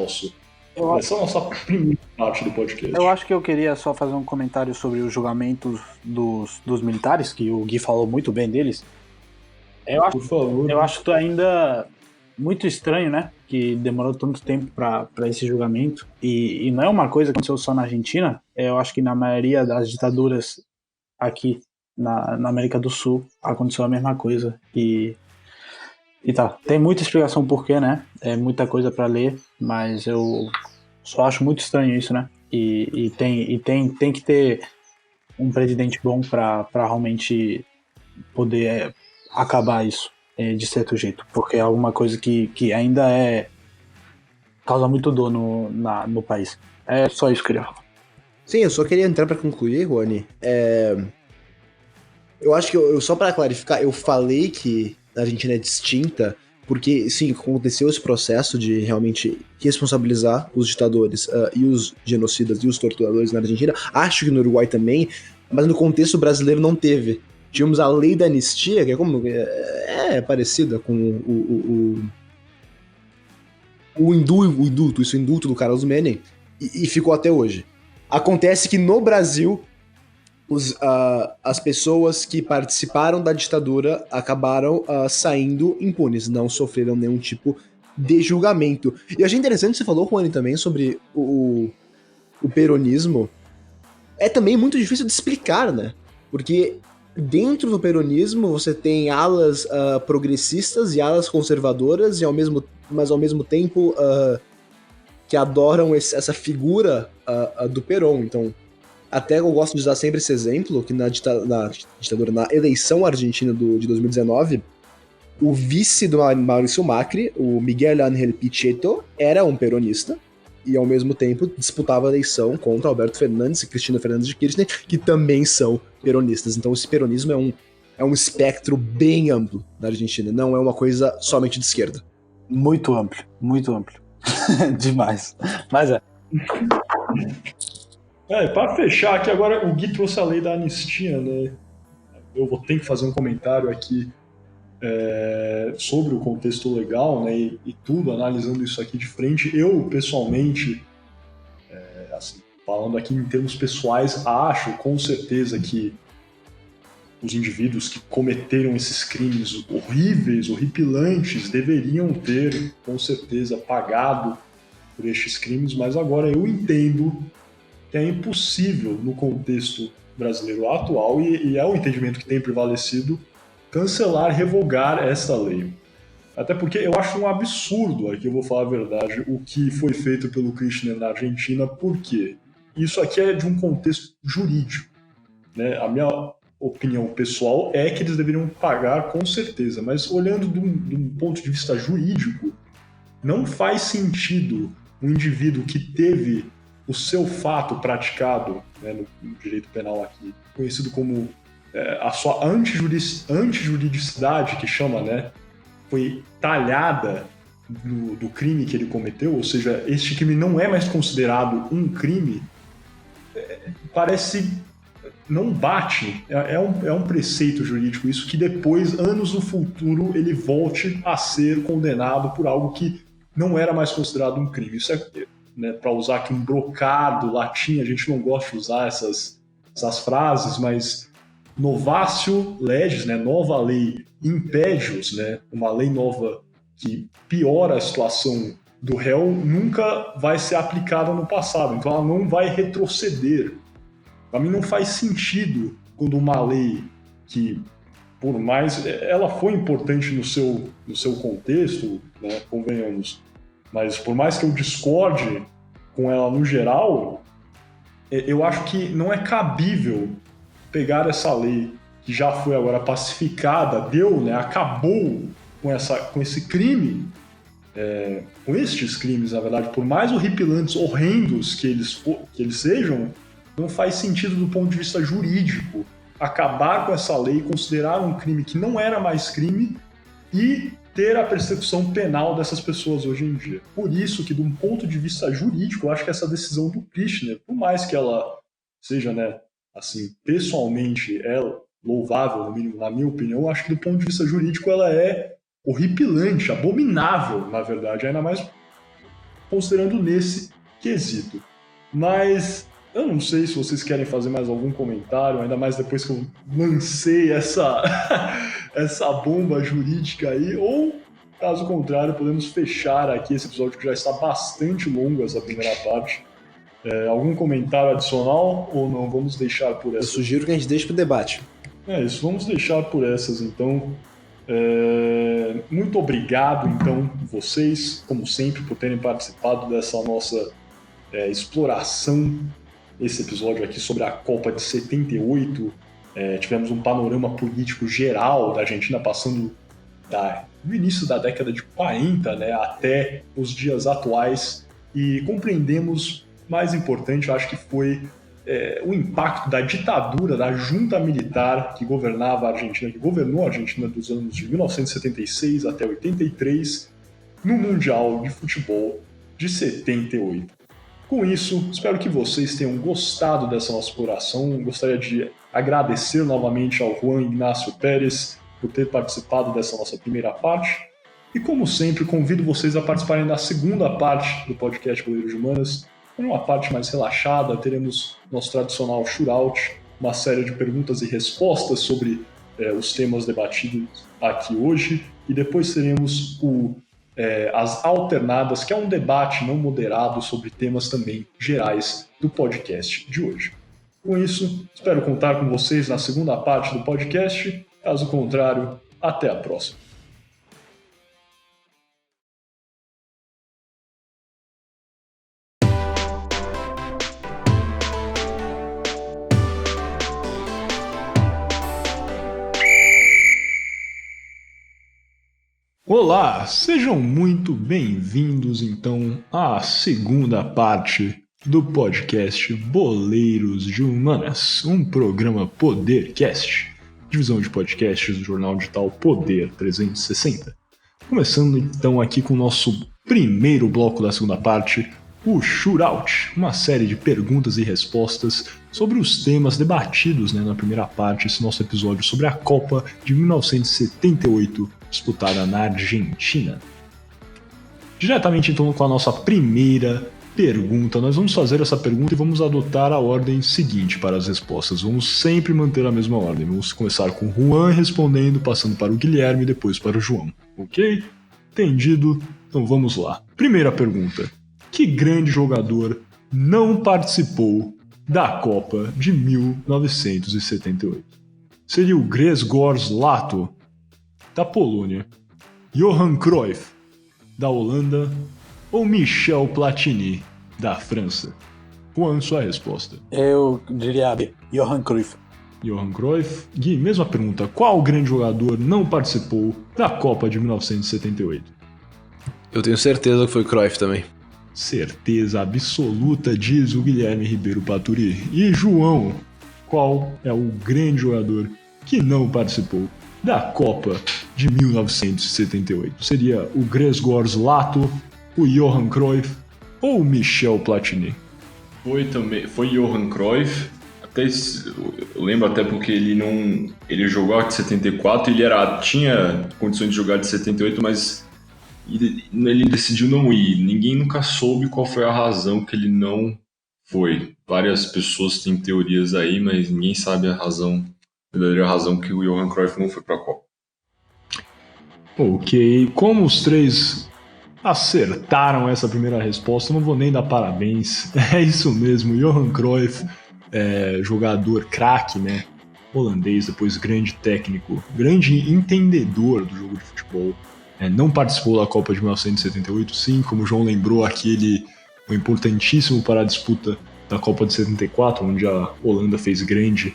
nossa primeira parte do podcast. Eu acho que eu queria só fazer um comentário sobre os julgamentos dos militares, que o Gui falou muito bem deles. Por favor. Eu acho ainda muito estranho, né? Que demorou tanto tempo para esse julgamento. E não é uma coisa que aconteceu só na Argentina. Eu acho que na maioria das ditaduras aqui na América do Sul aconteceu a mesma coisa. E tá. Tem muita explicação por quê, né? É muita coisa para ler, mas eu só acho muito estranho isso, né? E tem que ter um presidente bom para realmente poder acabar isso de certo jeito, porque é alguma coisa que ainda causa muito dor no país. É só isso que eu queria falar. Sim, eu só queria entrar para concluir, Rony. Eu acho que, só para clarificar, eu falei que a Argentina é distinta porque, sim, aconteceu esse processo de realmente responsabilizar os ditadores e os genocidas e os torturadores na Argentina. Acho que no Uruguai também, mas no contexto brasileiro não teve. Tínhamos a lei da anistia, que é parecida com o indulto do Carlos Menem, e ficou até hoje. Acontece que no Brasil, as pessoas que participaram da ditadura acabaram saindo impunes, não sofreram nenhum tipo de julgamento. E eu achei interessante, você falou, Juani, também sobre o peronismo. É também muito difícil de explicar, né? Porque dentro do peronismo você tem alas progressistas e alas conservadoras, mas ao mesmo tempo que adoram essa figura do Perón. Então, até eu gosto de usar sempre esse exemplo, que na ditadura, na eleição argentina de 2019, o vice do Maurício Macri, o Miguel Ángel Pichetto, era um peronista, e ao mesmo tempo disputava a eleição contra Alberto Fernandes e Cristina Fernandes de Kirchner, que também são peronistas. Então esse peronismo é um espectro bem amplo na Argentina, não é uma coisa somente de esquerda. Muito amplo, muito amplo. Demais. Mas para fechar aqui, agora o Gui trouxe a lei da anistia, né? Eu vou ter que fazer um comentário aqui sobre o contexto legal, né, e tudo, analisando isso aqui de frente. Eu, pessoalmente, assim, falando aqui em termos pessoais, acho com certeza que os indivíduos que cometeram esses crimes horríveis, horripilantes, deveriam ter, com certeza, pagado por estes crimes, mas agora eu entendo que é impossível, no contexto brasileiro atual, e é o entendimento que tem prevalecido, cancelar, revogar essa lei. Até porque eu acho um absurdo, aqui eu vou falar a verdade, o que foi feito pelo Kirchner na Argentina, porque isso aqui é de um contexto jurídico, né? A minha opinião pessoal é que eles deveriam pagar com certeza, mas olhando de um ponto de vista jurídico, não faz sentido um indivíduo que teve o seu fato praticado, né, no direito penal aqui, conhecido como a sua antijuridicidade, que chama, né, foi talhada do crime que ele cometeu, ou seja, este crime não é mais considerado um crime, parece não bate, é um preceito jurídico isso, que depois, anos no futuro, ele volte a ser condenado por algo que não era mais considerado um crime. Isso é, né, para usar aqui um brocado latim, a gente não gosta de usar essas frases, mas novatio legis, né, nova lei, impedios, né, uma lei nova que piora a situação do réu, nunca vai ser aplicada no passado, então ela não vai retroceder. Para mim não faz sentido quando uma lei que, por mais, ela foi importante no seu contexto, né, convenhamos, mas por mais que eu discorde com ela no geral, eu acho que não é cabível pegar essa lei que já foi agora pacificada, né, acabou com esse crime, com estes crimes, na verdade, por mais horripilantes, horrendos que eles sejam, não faz sentido do ponto de vista jurídico acabar com essa lei, considerar um crime que não era mais crime e ter a persecução penal dessas pessoas hoje em dia. Por isso que, de um ponto de vista jurídico, eu acho que essa decisão do Kirchner, por mais que ela seja, né, assim, pessoalmente é louvável, no mínimo, na minha opinião, eu acho que do ponto de vista jurídico ela é horripilante, abominável, na verdade, ainda mais considerando nesse quesito. Mas eu não sei se vocês querem fazer mais algum comentário, ainda mais depois que eu lancei essa bomba jurídica aí, ou, caso contrário, podemos fechar aqui esse episódio que já está bastante longo, essa primeira parte. Algum comentário adicional ou não? Vamos deixar por essas? Eu sugiro que a gente deixe para o debate. Isso, vamos deixar por essas, então. Muito obrigado, então, vocês, como sempre, por terem participado dessa nossa exploração, esse episódio aqui sobre a Copa de 78. Tivemos um panorama político geral da Argentina, passando do início da década de 40, né, até os dias atuais, e compreendemos, mais importante, eu acho que foi o impacto da ditadura, da junta militar que governava a Argentina, que governou a Argentina dos anos de 1976 até 83, no Mundial de Futebol de 78. Com isso, espero que vocês tenham gostado dessa nossa exploração. Gostaria de agradecer novamente ao Juan Ignacio Pérez por ter participado dessa nossa primeira parte. E como sempre, convido vocês a participarem da segunda parte do podcast Boleiros de Humanas. Em uma parte mais relaxada, teremos nosso tradicional shootout, uma série de perguntas e respostas sobre os temas debatidos aqui hoje. E depois teremos as alternadas, que é um debate não moderado sobre temas também gerais do podcast de hoje. Com isso, espero contar com vocês na segunda parte do podcast. Caso contrário, até a próxima. Olá, sejam muito bem-vindos então à segunda parte do podcast Boleiros de Humanas, um programa Podercast, divisão de podcasts do jornal digital Poder 360. Começando então aqui com o nosso primeiro bloco da segunda parte, o Shootout, uma série de perguntas e respostas sobre os temas debatidos na primeira parte desse nosso episódio sobre a Copa de 1978, disputada na Argentina. Diretamente então com a nossa primeira pergunta, nós vamos fazer essa pergunta e vamos adotar a ordem seguinte para as respostas. Vamos sempre manter a mesma ordem. Vamos começar com o Juan respondendo, passando para o Guilherme e depois para o João. Ok? Entendido? Então vamos lá. Primeira pergunta. Que grande jogador não participou da Copa de 1978? Seria o Grzegorz Lato, da Polônia, Johan Cruyff, da Holanda, ou Michel Platini, da França? Juan, sua resposta. Eu diria B, Johan Cruyff. Johan Cruyff. Gui, mesma pergunta. Qual grande jogador não participou da Copa de 1978? Eu tenho certeza que foi Cruyff também. Certeza absoluta, diz o Guilherme Ribeiro Paturi. E João, qual é o grande jogador que não participou da Copa de 1978? Seria o Grzegorz Lato, o Johan Cruyff ou o Michel Platini? Foi Johan Cruyff. Eu lembro até porque ele jogou de 74 e tinha condições de jogar de 78, mas ele decidiu não ir. Ninguém nunca soube qual foi a razão que ele não foi. Várias pessoas têm teorias aí, mas ninguém sabe a verdadeira razão que o Johan Cruyff não foi para a Copa. Ok, como os três acertaram essa primeira resposta, não vou nem dar parabéns. É isso mesmo, Johan Cruyff, jogador craque, né? Holandês, depois grande técnico, grande entendedor do jogo de futebol. Não participou da Copa de 1978, sim, como o João lembrou, aquele foi importantíssimo para a disputa da Copa de 74, onde a Holanda fez grande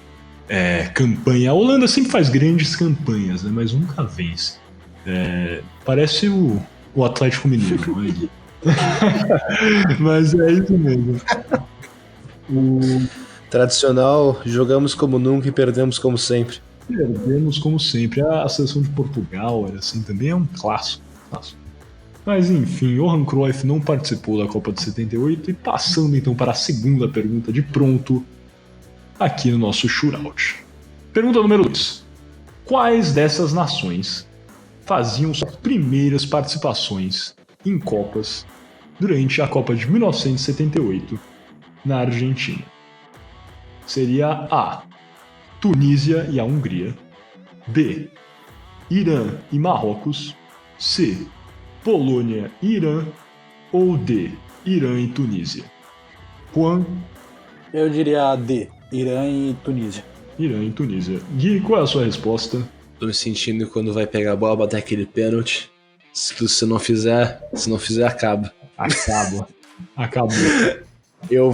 campanha. A Holanda sempre faz grandes campanhas, né, mas nunca vence. Parece o Atlético Mineiro, não é, Gui? Mas é isso mesmo. Tradicional, jogamos como nunca e perdemos como sempre. Perdemos como sempre. A seleção de Portugal era assim também, é um clássico. Mas enfim, Johan Cruyff não participou da Copa de 78 e passando então para a segunda pergunta de pronto aqui no nosso shootout. Pergunta número 2. Quais dessas nações faziam suas primeiras participações em Copas durante a Copa de 1978 na Argentina? Seria A, Tunísia e a Hungria, B, Irã e Marrocos, C, Polônia e Irã, ou D, Irã e Tunísia? Juan? Eu diria D, Irã e Tunísia. Irã e Tunísia. Gui, qual é a sua resposta? Tô me sentindo quando vai pegar a bola, bater aquele pênalti. Se não fizer, acaba. Acabou. Eu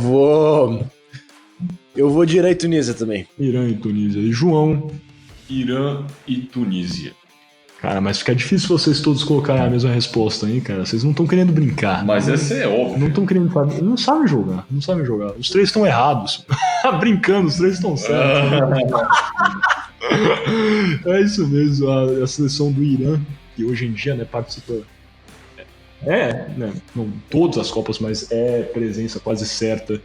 vou de Irã e Tunísia também. Irã e Tunísia. E João? Irã e Tunísia. Cara, mas fica difícil vocês todos colocarem a mesma resposta, hein, cara? Vocês não estão querendo brincar. Mas essa é óbvia. Não estão querendo fazer. Não sabem jogar. Os três estão errados. Brincando, os três estão certos. É isso mesmo. A seleção do Irã, que hoje em dia, né, participa. Não todas as Copas, mas é presença quase certa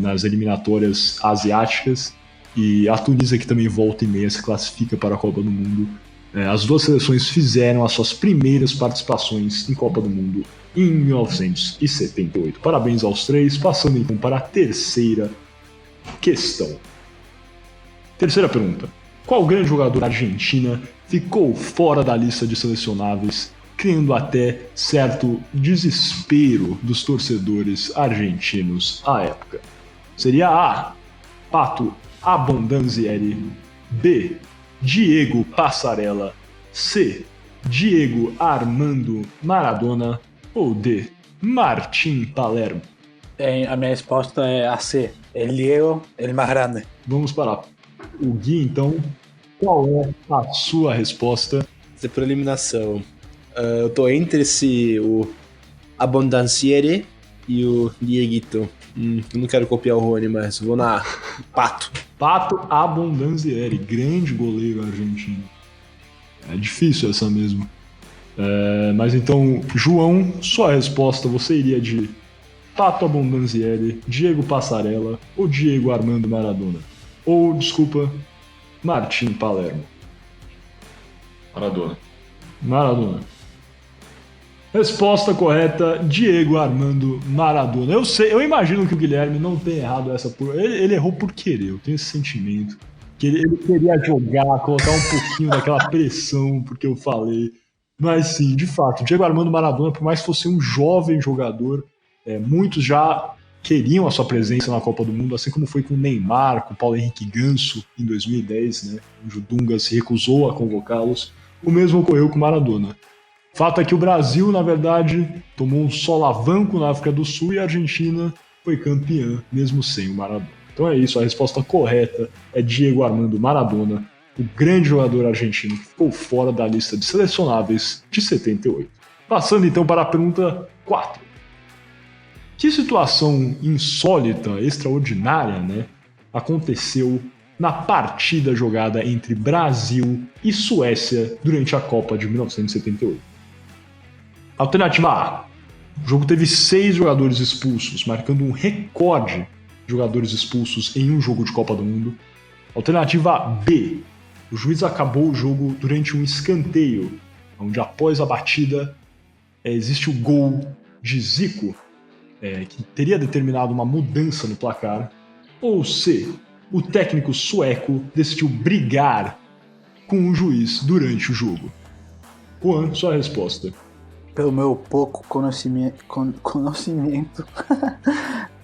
nas eliminatórias asiáticas. E a Tunísia, que também volta e meia, se classifica para a Copa do Mundo. As duas seleções fizeram as suas primeiras participações em Copa do Mundo em 1978. Parabéns aos três, passando então para a terceira questão. Terceira pergunta. Qual grande jogador da Argentina ficou fora da lista de selecionáveis, criando até certo desespero dos torcedores argentinos à época? Seria A. Pato Abondanzieri, B. Diego Passarella, C. Diego Armando Maradona ou D. Martim Palermo? A minha resposta é a C. El Diego, el más grande. Vamos para o Gui, então. Qual é a sua resposta? Isso é por eliminação. Eu tô entre o Abondancieri e o Dieguito. Eu não quero copiar o Rony, mas vou na Pato. Pato Abondanzieri, grande goleiro argentino. É difícil essa mesmo. Mas então, João, sua resposta, você iria de Pato Abondanzieri, Diego Passarella ou Diego Armando Maradona? Ou, desculpa, Martim Palermo? Maradona. Resposta correta, Diego Armando Maradona. Eu imagino que o Guilherme não tenha errado essa ele errou por querer, eu tenho esse sentimento. Que ele queria jogar, colocar um pouquinho daquela pressão, porque eu falei. Mas sim, de fato, Diego Armando Maradona, por mais que fosse um jovem jogador, muitos já queriam a sua presença na Copa do Mundo, assim como foi com o Neymar, com o Paulo Henrique Ganso em 2010, né, onde o Dunga se recusou a convocá-los. O mesmo ocorreu com o Maradona. Fato é que o Brasil, na verdade, tomou um solavanco na África do Sul e a Argentina foi campeã, mesmo sem o Maradona. Então é isso, a resposta correta é Diego Armando Maradona, o grande jogador argentino que ficou fora da lista de selecionáveis de 78. Passando então para a pergunta 4. Que situação insólita, extraordinária, né, aconteceu na partida jogada entre Brasil e Suécia durante a Copa de 1978? Alternativa A. O jogo teve 6 jogadores expulsos, marcando um recorde de jogadores expulsos em um jogo de Copa do Mundo. Alternativa B. O juiz acabou o jogo durante um escanteio, onde após a batida existe o gol de Zico, que teria determinado uma mudança no placar. Ou C. O técnico sueco decidiu brigar com o juiz durante o jogo. Juan, sua resposta. Pelo meu pouco conhecimento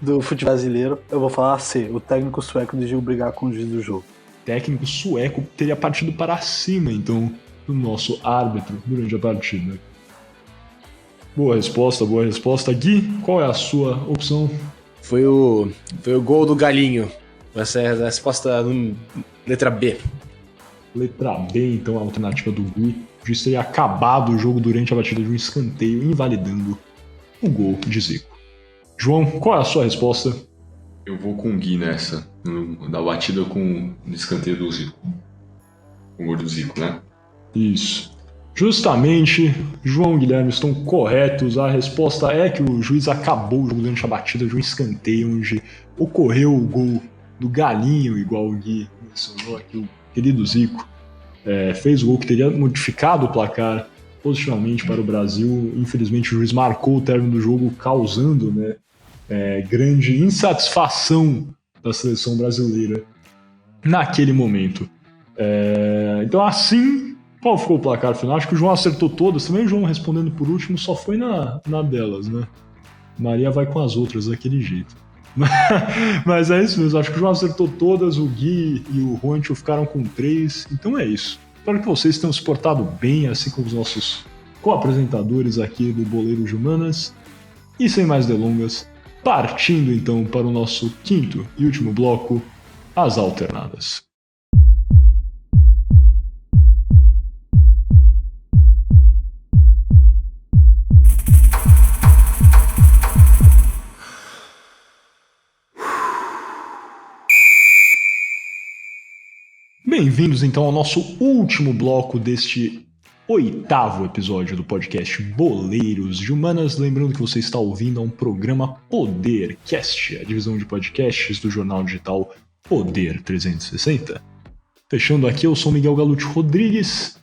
do futebol brasileiro, eu vou falar C. O técnico sueco decidiu brigar com o juiz do jogo. O técnico sueco teria partido para cima, então, do nosso árbitro durante a partida. Boa resposta. Gui, qual é a sua opção? Foi o gol do Galinho. Essa é a resposta letra B. Letra B, então, a alternativa do Gui. O juiz teria acabado o jogo durante a batida de um escanteio, invalidando o gol de Zico. João, qual é a sua resposta? Eu vou com o Gui nessa, da batida no escanteio do Zico. O gol do Zico, né? Isso. Justamente, João e Guilherme estão corretos. A resposta é que o juiz acabou o jogo durante a batida de um escanteio, onde ocorreu o gol do Galinho, igual o Gui mencionou aqui, o querido Zico. Fez o gol que teria modificado o placar positivamente para o Brasil. Infelizmente, o juiz marcou o término do jogo, causando, né, grande insatisfação da seleção brasileira naquele momento. Então, assim, qual ficou o placar final? Acho que o João acertou todas. Também o João, respondendo por último, só foi na delas, né? Maria vai com as outras daquele jeito. Mas é isso mesmo, acho que o João acertou todas, o Gui e o Juancho ficaram com 3, então é isso. Espero que vocês tenham se portado bem, assim como os nossos co-apresentadores aqui do Boleiros de Humanas. E sem mais delongas, partindo então para o nosso quinto e último bloco, as alternadas. Bem-vindos então ao nosso último bloco deste 8º episódio do podcast Boleiros de Humanas. Lembrando que você está ouvindo a um programa Podercast, a divisão de podcasts do jornal digital Poder 360. Fechando aqui, eu sou Miguel Galute Rodrigues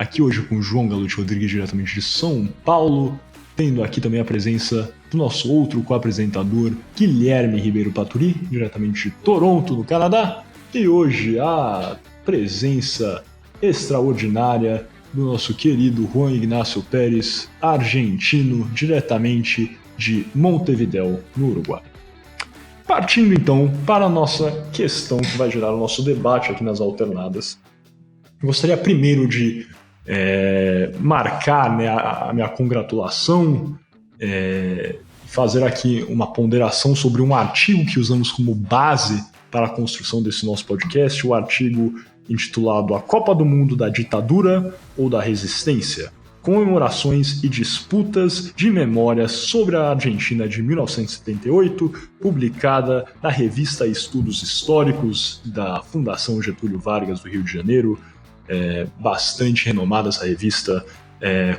aqui hoje com o João Galute Rodrigues, diretamente de São Paulo, tendo aqui também a presença do nosso outro co-apresentador, Guilherme Ribeiro Paturi, diretamente de Toronto, no Canadá, e hoje a presença extraordinária do nosso querido Juan Ignacio Pérez, argentino, diretamente de Montevidéu, no Uruguai. Partindo então para a nossa questão que vai gerar o nosso debate aqui nas alternadas, eu gostaria primeiro de marcar, né, a minha congratulação, fazer aqui uma ponderação sobre um artigo que usamos como base para a construção desse nosso podcast, o artigo intitulado A Copa do Mundo da Ditadura ou da Resistência? Comemorações e disputas de memória sobre a Argentina de 1978, publicada na revista Estudos Históricos da Fundação Getúlio Vargas do Rio de Janeiro, bastante renomada essa revista,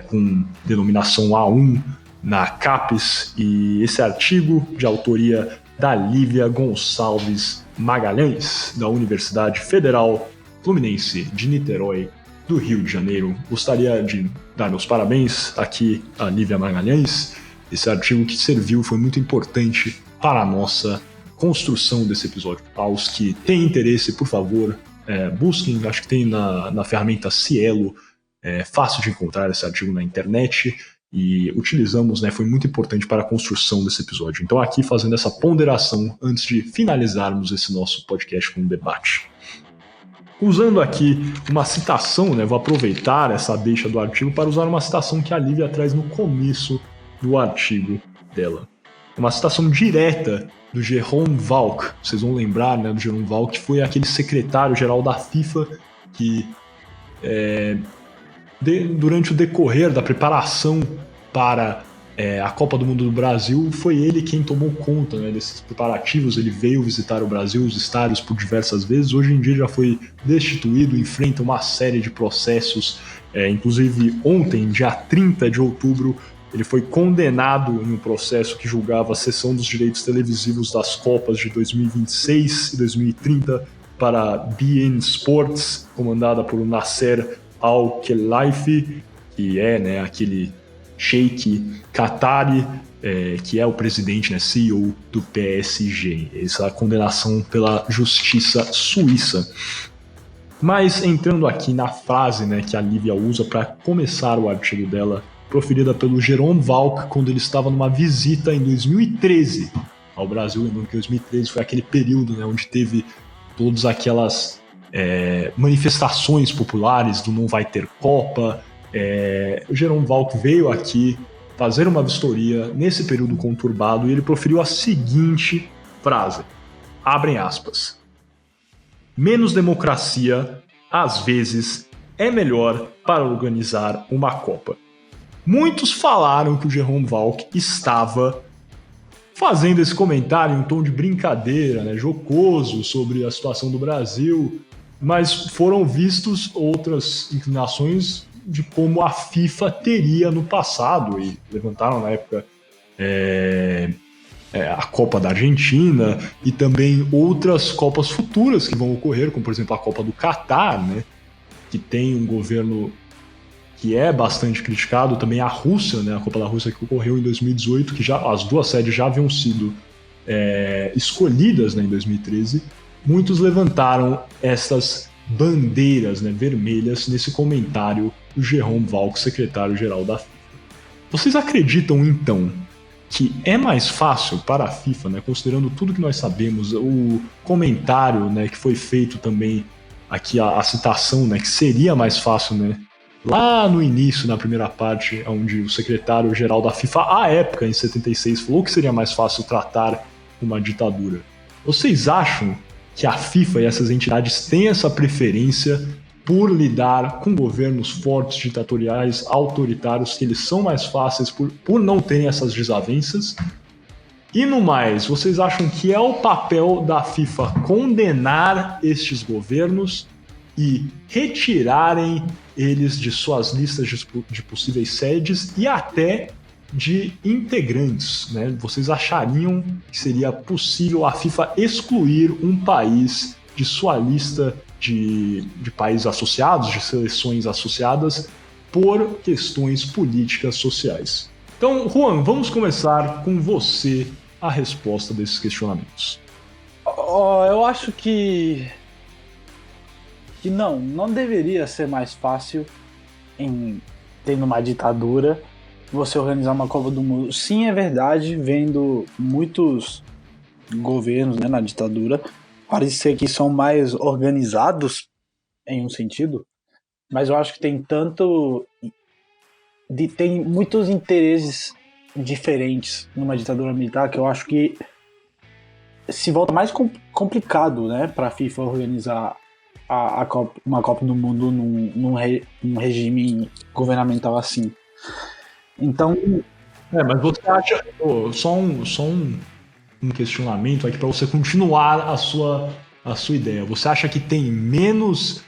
com denominação A1 na CAPES, e esse artigo de autoria da Lívia Gonçalves Magalhães, da Universidade Federal Fluminense de Niterói, do Rio de Janeiro. Gostaria de dar meus parabéns aqui a Lívia Magalhães. Esse artigo que foi muito importante para a nossa construção desse episódio. Aos que têm interesse, por favor, busquem, acho que tem na ferramenta Cielo, fácil de encontrar esse artigo na internet, e utilizamos, foi muito importante para a construção desse episódio. Então aqui fazendo essa ponderação antes de finalizarmos esse nosso podcast com um debate. Usando aqui uma citação, vou aproveitar essa deixa do artigo para usar uma citação que a Lívia traz no começo do artigo dela. Uma citação direta do Jerome Valk. Vocês vão lembrar, do Jerome Valk, que foi aquele secretário-geral da FIFA que, durante o decorrer da preparação para a Copa do Mundo do Brasil, foi ele quem tomou conta desses preparativos. Ele veio visitar o Brasil, os estádios, por diversas vezes. Hoje em dia já foi destituído, enfrenta uma série de processos. Inclusive ontem, dia 30 de outubro, ele foi condenado em um processo que julgava a cessão dos direitos televisivos das Copas de 2026 e 2030 para beIN Sports, comandada por Nasser Al-Khelaifi, que é aquele Sheikh Qatari, que é o presidente, CEO do PSG. Essa condenação pela justiça suíça. Mas entrando aqui na frase que a Lívia usa para começar o artigo dela, proferida pelo Jerome Valk quando ele estava numa visita em 2013 ao Brasil. Lembrando que 2013 foi aquele período onde teve todas aquelas manifestações populares do não vai ter Copa. O Jerome Valk veio aqui fazer uma vistoria nesse período conturbado e ele proferiu a seguinte frase, abrem aspas: menos democracia, às vezes, é melhor para organizar uma Copa. Muitos falaram que o Jerome Valk estava fazendo esse comentário em um tom de brincadeira, jocoso, sobre a situação do Brasil, mas foram vistos outras inclinações de como a FIFA teria no passado, e levantaram na época a Copa da Argentina e também outras Copas futuras que vão ocorrer, como por exemplo a Copa do Catar, que tem um governo que é bastante criticado, também a Rússia, a Copa da Rússia que ocorreu em 2018, que as duas sedes já haviam sido escolhidas em 2013. Muitos levantaram essas bandeiras vermelhas nesse comentário do Jerome Valk, secretário-geral da FIFA. Vocês acreditam, então, que é mais fácil para a FIFA, considerando tudo que nós sabemos, o comentário que foi feito também, aqui a citação, que seria mais fácil, lá no início, na primeira parte, onde o secretário-geral da FIFA, à época, em 76, falou que seria mais fácil tratar uma ditadura. Vocês acham que a FIFA e essas entidades têm essa preferência por lidar com governos fortes, ditatoriais, autoritários, que eles são mais fáceis por não terem essas desavenças? E no mais, vocês acham que é o papel da FIFA condenar estes governos e retirarem eles de suas listas de possíveis sedes e até de integrantes, Vocês achariam que seria possível a FIFA excluir um país de sua lista de países associados, de seleções associadas, por questões políticas sociais. Então, Juan, vamos começar com você a resposta desses questionamentos. Eu acho que não deveria ser mais fácil tendo uma ditadura você organizar uma Copa do Mundo. Sim, é verdade, vendo muitos governos, né, na ditadura, parece ser que são mais organizados em um sentido, mas eu acho que tem muitos interesses diferentes numa ditadura militar que eu acho que se volta mais complicado, né, para a FIFA organizar uma Copa do Mundo num regime governamental assim. Então, mas você acha, só um questionamento aqui para você continuar a sua ideia. Você acha que tem menos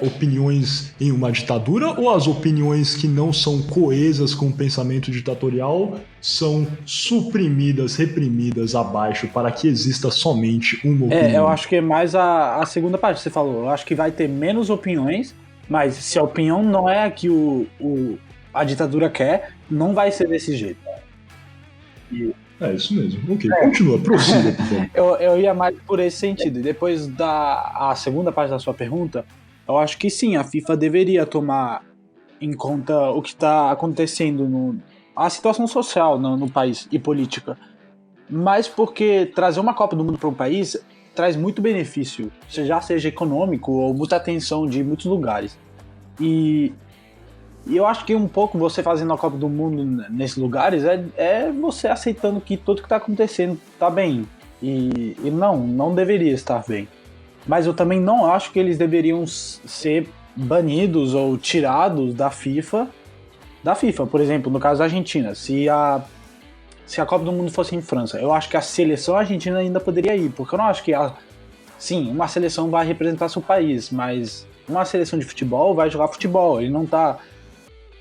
opiniões em uma ditadura, ou as opiniões que não são coesas com o pensamento ditatorial são suprimidas, reprimidas abaixo para que exista somente uma opinião? Eu acho que é mais a segunda parte que você falou. Eu acho que vai ter menos opiniões, mas se a opinião não é a que a ditadura quer, não vai ser desse jeito. É isso mesmo. Ok, continua, prossiga, por favor. Eu ia mais por esse sentido. E depois a segunda parte da sua pergunta, eu acho que sim, a FIFA deveria tomar em conta o que está acontecendo, a situação social no país e política. Mas porque trazer uma Copa do Mundo para um país traz muito benefício, seja econômico ou muita atenção de muitos lugares. E eu acho que um pouco você fazendo a Copa do Mundo nesses lugares é você aceitando que tudo que está acontecendo está bem. E não deveria estar bem. Mas eu também não acho que eles deveriam ser banidos ou tirados da FIFA. Por exemplo, no caso da Argentina, se a Copa do Mundo fosse em França, eu acho que a seleção argentina ainda poderia ir, porque eu não acho que sim, uma seleção vai representar seu país, mas uma seleção de futebol vai jogar futebol, ele não tá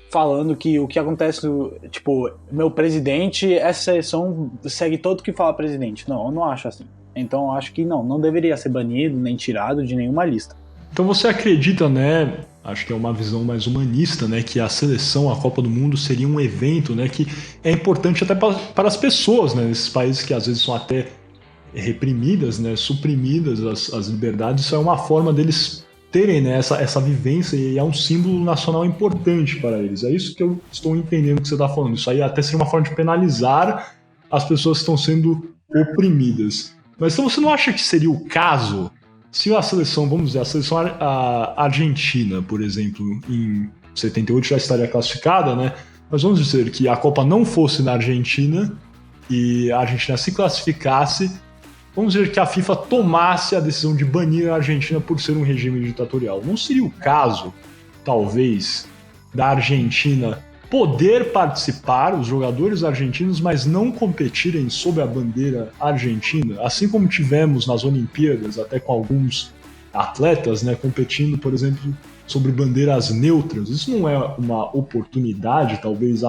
falando que o que acontece, tipo, meu presidente, essa seleção segue todo o que fala presidente. Não, eu não acho assim. Então eu acho que não deveria ser banido, nem tirado de nenhuma lista. Então você acredita, né, acho que é uma visão mais humanista, né, que a seleção, a Copa do Mundo seria um evento, né, que é importante até para as pessoas, né, nesses países que às vezes são até reprimidas, né, suprimidas as liberdades. Isso é uma forma deles terem, né, essa vivência, e é um símbolo nacional importante para eles. É isso que eu estou entendendo que você está falando. Isso aí até seria uma forma de penalizar as pessoas que estão sendo oprimidas. Mas então você não acha que seria o caso se a seleção, vamos dizer, a seleção argentina, por exemplo, em 78 já estaria classificada, né? Mas vamos dizer que a Copa não fosse na Argentina e a Argentina se classificasse, vamos dizer que a FIFA tomasse a decisão de banir a Argentina por ser um regime ditatorial. Não seria o caso, talvez, da Argentina poder participar, os jogadores argentinos, mas não competirem sob a bandeira argentina, assim como tivemos nas Olimpíadas, até com alguns atletas, né, competindo, por exemplo, sobre bandeiras neutras? Isso não é uma oportunidade, talvez,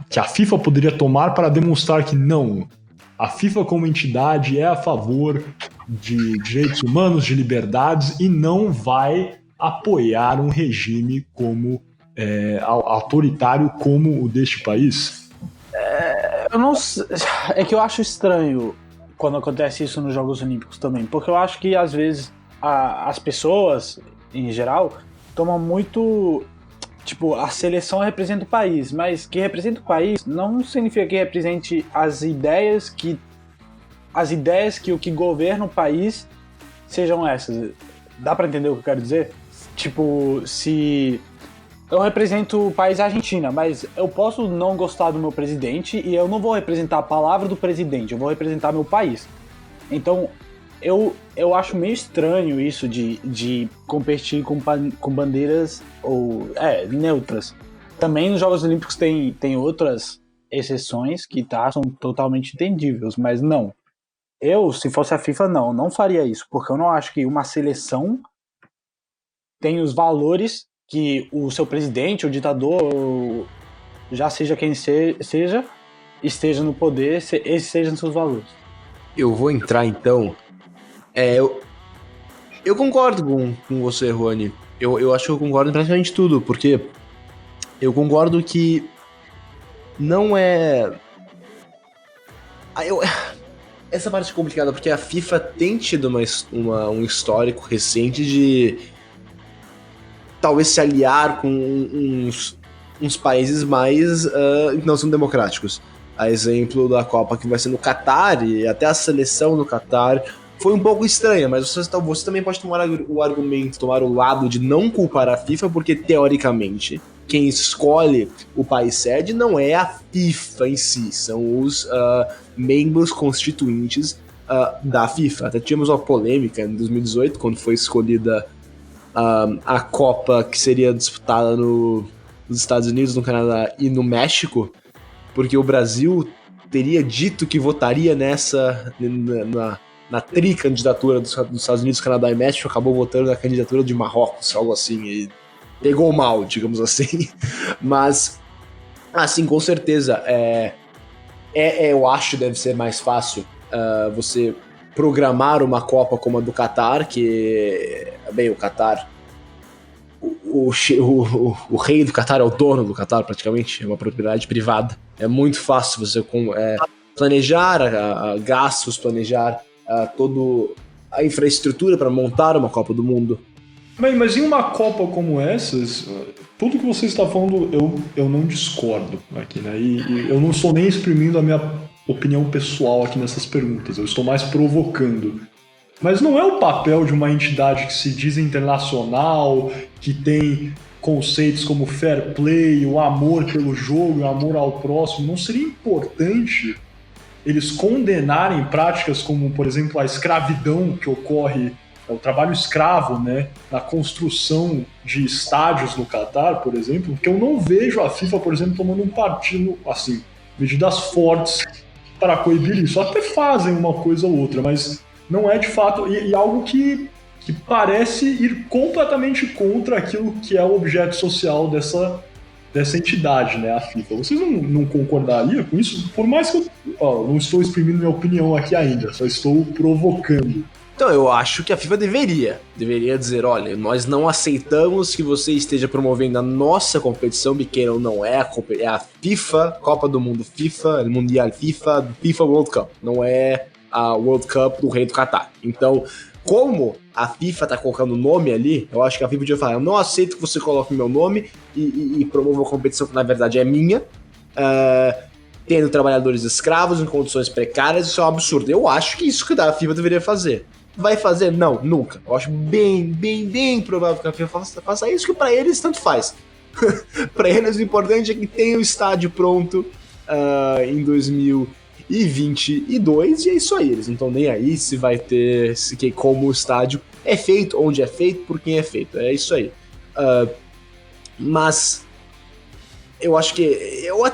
que a FIFA poderia tomar para demonstrar que não, a FIFA como entidade é a favor de direitos humanos, de liberdades, e não vai apoiar um regime como autoritário como o deste país? Eu não sei, é que eu acho estranho quando acontece isso nos Jogos Olímpicos também, porque eu acho que às vezes as pessoas, em geral, tomam muito, tipo, a seleção representa o país, mas que representa o país não significa que represente as ideias que o que governa o país sejam essas. Dá pra entender o que eu quero dizer? Tipo, se eu represento o país Argentina, mas eu posso não gostar do meu presidente e eu não vou representar a palavra do presidente, eu vou representar meu país. Então, eu acho meio estranho isso de competir com bandeiras neutras. Também nos Jogos Olímpicos tem outras exceções que são totalmente entendíveis, mas não. Se fosse a FIFA, não faria isso, porque eu não acho que uma seleção tem os valores que o seu presidente, o ditador, já seja quem seja, esteja no poder, esses sejam seus valores. Eu vou entrar então. Eu concordo com você, Rony. Eu acho que eu concordo em praticamente tudo, porque eu concordo que não é... Essa parte é complicada, porque a FIFA tem tido um histórico recente de talvez se aliar com uns países mais que não são democráticos. A exemplo da Copa que vai ser no Catar, e até a seleção no Catar foi um pouco estranha, mas você também pode tomar o argumento, tomar o lado de não culpar a FIFA, porque teoricamente quem escolhe o país sede não é a FIFA em si, são os membros constituintes da FIFA. Até tivemos uma polêmica em 2018, quando foi escolhida a Copa que seria disputada nos Estados Unidos, no Canadá e no México, porque o Brasil teria dito que votaria na tricandidatura dos Estados Unidos, Canadá e México, acabou votando na candidatura de Marrocos, algo assim, e pegou mal, digamos assim. Mas, assim, com certeza, eu acho que deve ser mais fácil você programar uma Copa como a do Catar, que, bem, o Catar... O rei do Catar é o dono do Catar, praticamente, é uma propriedade privada. É muito fácil você planejar gastos, planejar toda a infraestrutura para montar uma Copa do Mundo. Bem, mas em uma Copa como essas, tudo que você está falando eu não discordo aqui, né? E eu não estou nem exprimindo a minha opinião pessoal aqui nessas perguntas, eu estou mais provocando. Mas não é o papel de uma entidade que se diz internacional, que tem conceitos como fair play, o amor pelo jogo, o amor ao próximo, não seria importante eles condenarem práticas como, por exemplo, a escravidão que ocorre, o trabalho escravo, né, na construção de estádios no Catar, por exemplo, porque eu não vejo a FIFA, por exemplo, tomando um partido, assim, medidas fortes para coibir isso. Até fazem uma coisa ou outra, mas não é de fato, e algo que parece ir completamente contra aquilo que é o objeto social dessa entidade, né, a FIFA. Vocês não concordariam com isso? Por mais que eu não estou exprimindo minha opinião aqui ainda, só estou provocando. Então, eu acho que a FIFA deveria dizer, olha, nós não aceitamos que você esteja promovendo a nossa competição, biqueira ou não, é a FIFA, Copa do Mundo FIFA, Mundial FIFA, FIFA World Cup, não é a World Cup do Rei do Catar. Então, como a FIFA tá colocando o nome ali, eu acho que a FIFA podia falar, eu não aceito que você coloque meu nome e promova uma competição que na verdade é minha, tendo trabalhadores escravos em condições precárias, isso é um absurdo. Eu acho que isso que a FIFA deveria fazer. Vai fazer? Não, nunca. Eu acho bem provável que a FIFA faça isso, que pra eles tanto faz. Pra eles o importante é que tenha o estádio pronto em 2022 e é isso aí. Eles não estão nem aí se vai ter, como o estádio é feito, onde é feito, por quem é feito. É isso aí. Mas eu acho que eu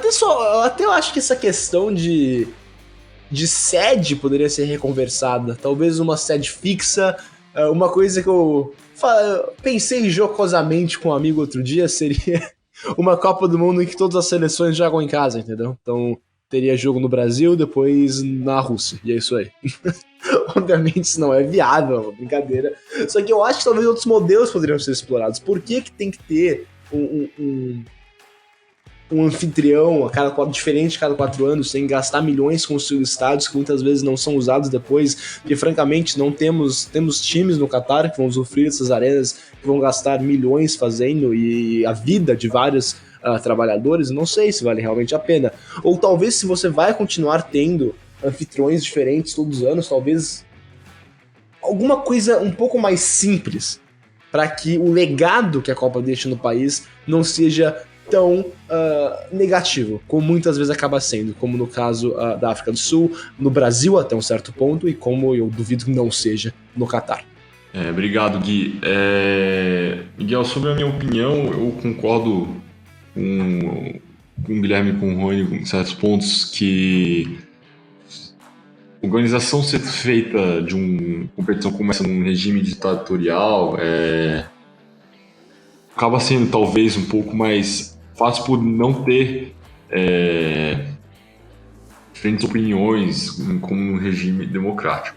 acho que essa questão de sede poderia ser reconversada. Talvez uma sede fixa. Uma coisa que eu pensei jocosamente com um amigo outro dia seria uma Copa do Mundo em que todas as seleções jogam em casa, entendeu? Então teria jogo no Brasil, depois na Rússia. E é isso aí. Obviamente isso não é viável, é uma brincadeira. Só que eu acho que talvez outros modelos poderiam ser explorados. Por que tem que ter um anfitrião diferente a cada 4 anos, sem gastar milhões com os seus estádios que muitas vezes não são usados depois, porque francamente não temos times no Catar que vão sofrer essas arenas, que vão gastar milhões fazendo, e a vida de vários trabalhadores, não sei se vale realmente a pena. Ou talvez, se você vai continuar tendo anfitriões diferentes todos os anos, talvez alguma coisa um pouco mais simples, para que o legado que a Copa deixa no país não seja tão negativo, como muitas vezes acaba sendo, como no caso da África do Sul, no Brasil até um certo ponto, e como eu duvido que não seja no Catar. Obrigado, Gui. Miguel, sobre a minha opinião, eu concordo com o Guilherme e com o Rony em certos pontos, que a organização ser feita de uma competição como essa num regime ditatorial acaba sendo talvez um pouco mais fácil por não ter diferentes opiniões como um regime democrático.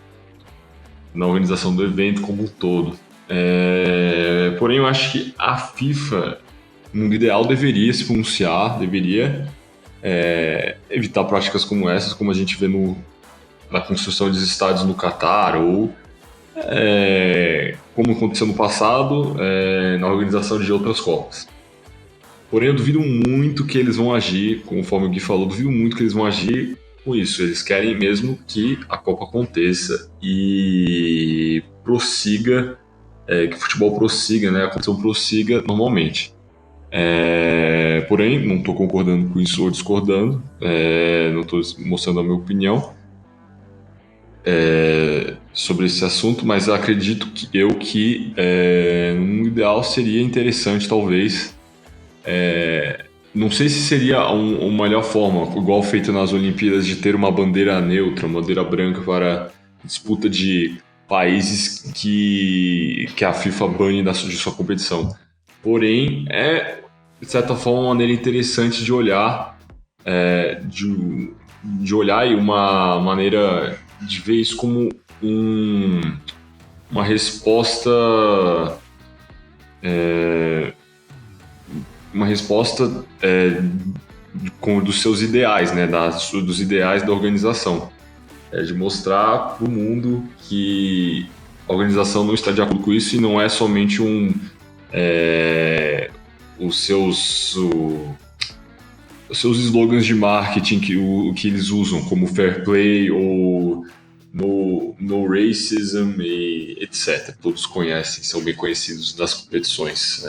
na organização do evento como um todo. Porém, eu acho que a FIFA, no mundo ideal, deveria se pronunciar, deveria evitar práticas como essas, como a gente vê na construção dos estádios no Catar, ou como aconteceu no passado, na organização de outras Copas. Porém, eu duvido muito que eles vão agir, conforme o Gui falou, duvido muito que eles vão agir com isso. Eles querem mesmo que a Copa aconteça e prossiga, que o futebol prossiga, né, a competição prossiga normalmente. Porém, não estou concordando com isso ou discordando, não estou mostrando a minha opinião sobre esse assunto, mas acredito que no mundo ideal seria interessante, talvez. Não sei se seria uma melhor forma, igual feito nas Olimpíadas, de ter uma bandeira neutra, uma bandeira branca para disputa de países que a FIFA bane de sua competição. Porém, de certa forma, uma maneira interessante de olhar, de olhar e uma maneira de ver isso como uma resposta dos seus ideais, né, dos ideais da organização, de mostrar para o mundo que a organização não está de acordo com isso e não é somente os seus slogans de marketing que eles usam, como fair play ou no racism e etc. Todos conhecem, são bem conhecidos nas competições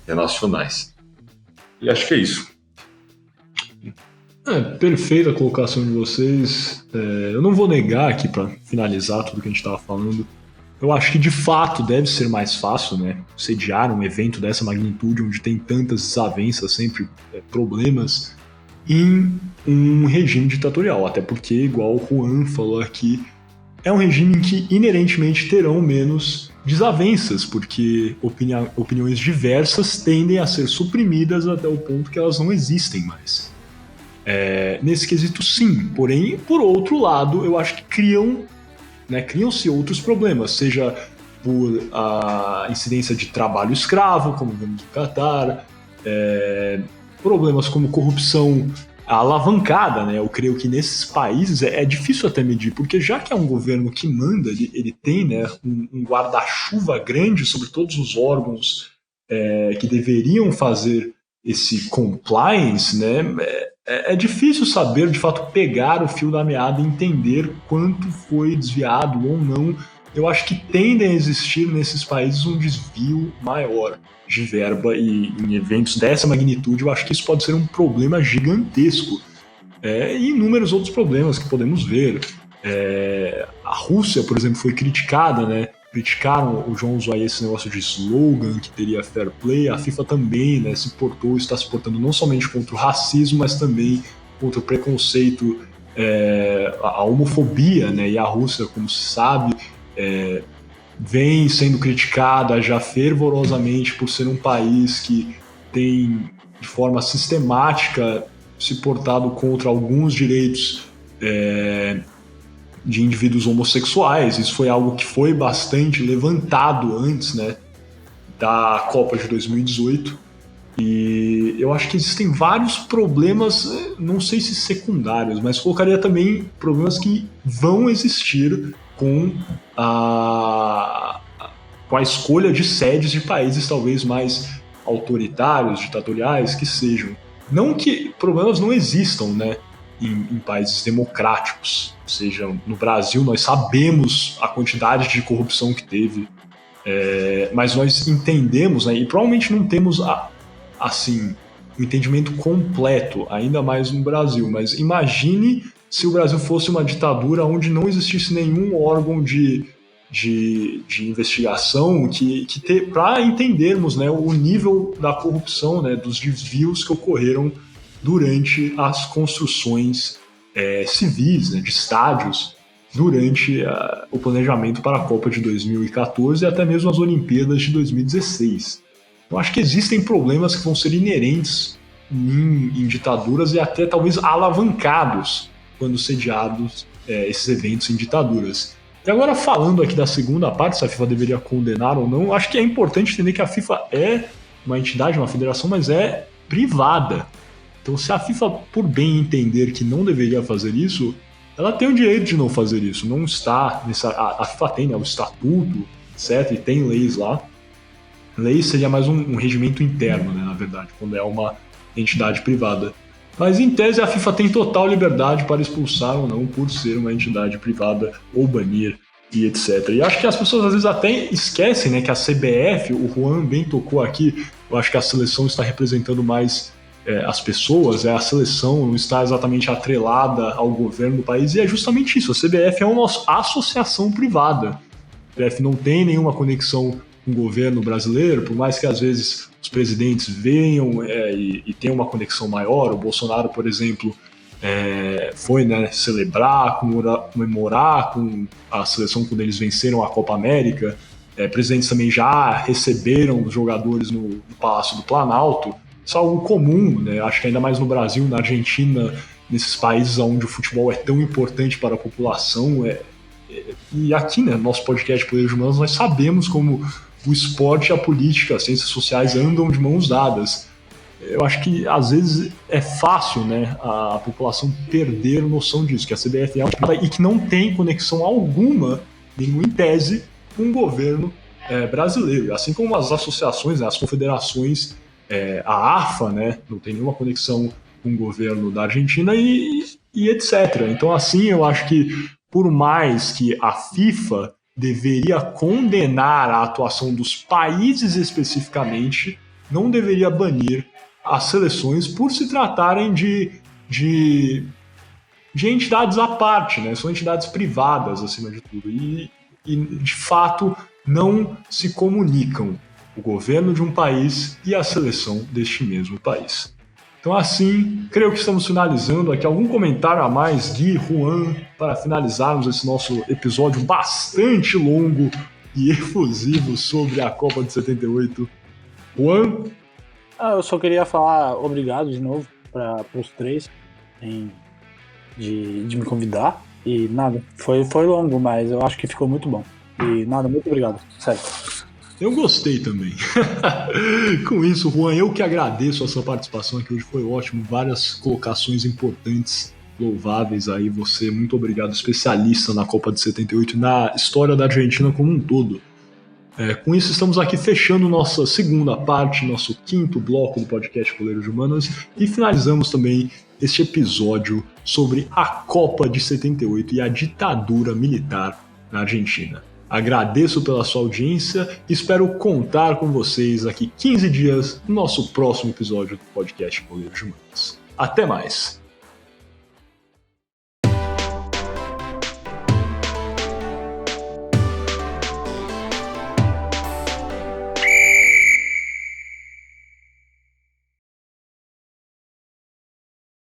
internacionais. E acho que é isso. Perfeita a colocação de vocês. Eu não vou negar aqui, para finalizar tudo que a gente estava falando, eu acho que de fato deve ser mais fácil, né, sediar um evento dessa magnitude, onde tem tantas desavenças, sempre problemas, em um regime ditatorial. Até porque, igual o Juan falou aqui, é um regime em que inerentemente terão menos desavenças, porque opiniões diversas tendem a ser suprimidas até o ponto que elas não existem mais. Nesse quesito, sim. Porém, por outro lado, eu acho que criam-se outros problemas, seja por a incidência de trabalho escravo, como vemos no Catar, problemas como corrupção alavancada, né? Eu creio que nesses países é difícil até medir, porque já que é um governo que manda, ele tem, né, um guarda-chuva grande sobre todos os órgãos que deveriam fazer esse compliance, né? É difícil saber, de fato, pegar o fio da meada e entender quanto foi desviado ou não. Eu acho que tendem a existir nesses países um desvio maior de verba, e em eventos dessa magnitude eu acho que isso pode ser um problema gigantesco. E inúmeros outros problemas que podemos ver. A Rússia, por exemplo, foi criticada, né? Criticaram, o João usou aí esse negócio de slogan que teria fair play. A FIFA também, né, está se portando não somente contra o racismo, mas também contra o preconceito, a homofobia, né? E a Rússia, como se sabe, vem sendo criticada já fervorosamente por ser um país que tem, de forma sistemática, se portado contra alguns direitos de indivíduos homossexuais. Isso foi algo que foi bastante levantado antes, né, da Copa de 2018. E eu acho que existem vários problemas, não sei se secundários, mas colocaria também problemas que vão existir com a escolha de sedes de países talvez mais autoritários, ditatoriais, que sejam. Não que problemas não existam, né, em países democráticos. Ou seja, no Brasil nós sabemos a quantidade de corrupção que teve, mas nós entendemos, né, e provavelmente não temos assim, um entendimento completo, ainda mais no Brasil, mas imagine se o Brasil fosse uma ditadura onde não existisse nenhum órgão de investigação para entendermos, né, o nível da corrupção, né, dos desvios que ocorreram durante as construções civis, né, de estádios, durante o planejamento para a Copa de 2014 e até mesmo as Olimpíadas de 2016. Eu acho que existem problemas que vão ser inerentes em ditaduras e até talvez alavancados quando sediados esses eventos em ditaduras. E agora, falando aqui da segunda parte, se a FIFA deveria condenar ou não, acho que é importante entender que a FIFA é uma entidade, uma federação, mas é privada. Então, se a FIFA, por bem entender que não deveria fazer isso, ela tem o direito de não fazer isso. Não está a FIFA tem, né, o estatuto, etc., e tem leis lá. Leis seria mais um regimento interno, né, na verdade, quando é uma entidade privada. Mas, em tese, a FIFA tem total liberdade para expulsar ou não por ser uma entidade privada ou banir e etc. E acho que as pessoas às vezes até esquecem, né, que a CBF, o Juan bem tocou aqui, eu acho que a seleção está representando mais as pessoas, a seleção não está exatamente atrelada ao governo do país, e é justamente isso, a CBF é uma associação privada. A CBF não tem nenhuma conexão com o governo brasileiro, por mais que às vezes os presidentes venham e tenham uma conexão maior. O Bolsonaro, por exemplo, foi, né, celebrar, comemorar com a seleção quando eles venceram a Copa América. Presidentes também já receberam os jogadores no Palácio do Planalto. Isso é algo comum, né? Acho que ainda mais no Brasil, na Argentina, nesses países onde o futebol é tão importante para a população. E aqui, né, no nosso podcast Poderes Humanos, nós sabemos como o esporte e a política, as ciências sociais andam de mãos dadas. Eu acho que, às vezes, é fácil, né, a população perder noção disso, que a CBF é uma entidade e que não tem conexão alguma, nenhuma em tese, com o governo brasileiro. Assim como as associações, né, as confederações, a AFA, né, não tem nenhuma conexão com o governo da Argentina e etc. Então, assim, eu acho que, por mais que a FIFA deveria condenar a atuação dos países especificamente, não deveria banir as seleções por se tratarem de entidades à parte, né? São entidades privadas, acima de tudo, e de fato não se comunicam o governo de um país e a seleção deste mesmo país. Então, assim, creio que estamos finalizando aqui. Algum comentário a mais, Gui, Juan, para finalizarmos esse nosso episódio bastante longo e efusivo sobre a Copa de 78? Juan? Eu só queria falar obrigado de novo para os três de me convidar. E nada, foi longo, mas eu acho que ficou muito bom. E nada, muito obrigado, sério. Eu gostei também. Com isso, Juan, eu que agradeço a sua participação aqui hoje, foi ótimo. Várias colocações importantes, louváveis aí. Você, muito obrigado, especialista na Copa de 78 e na história da Argentina como um todo. Com isso, estamos aqui fechando nossa segunda parte, nosso quinto bloco do podcast Poderes de Humanas, e finalizamos também este episódio sobre a Copa de 78 e a ditadura militar na Argentina. Agradeço pela sua audiência e espero contar com vocês aqui 15 dias no nosso próximo episódio do podcast Poderes de Humanas. Até mais!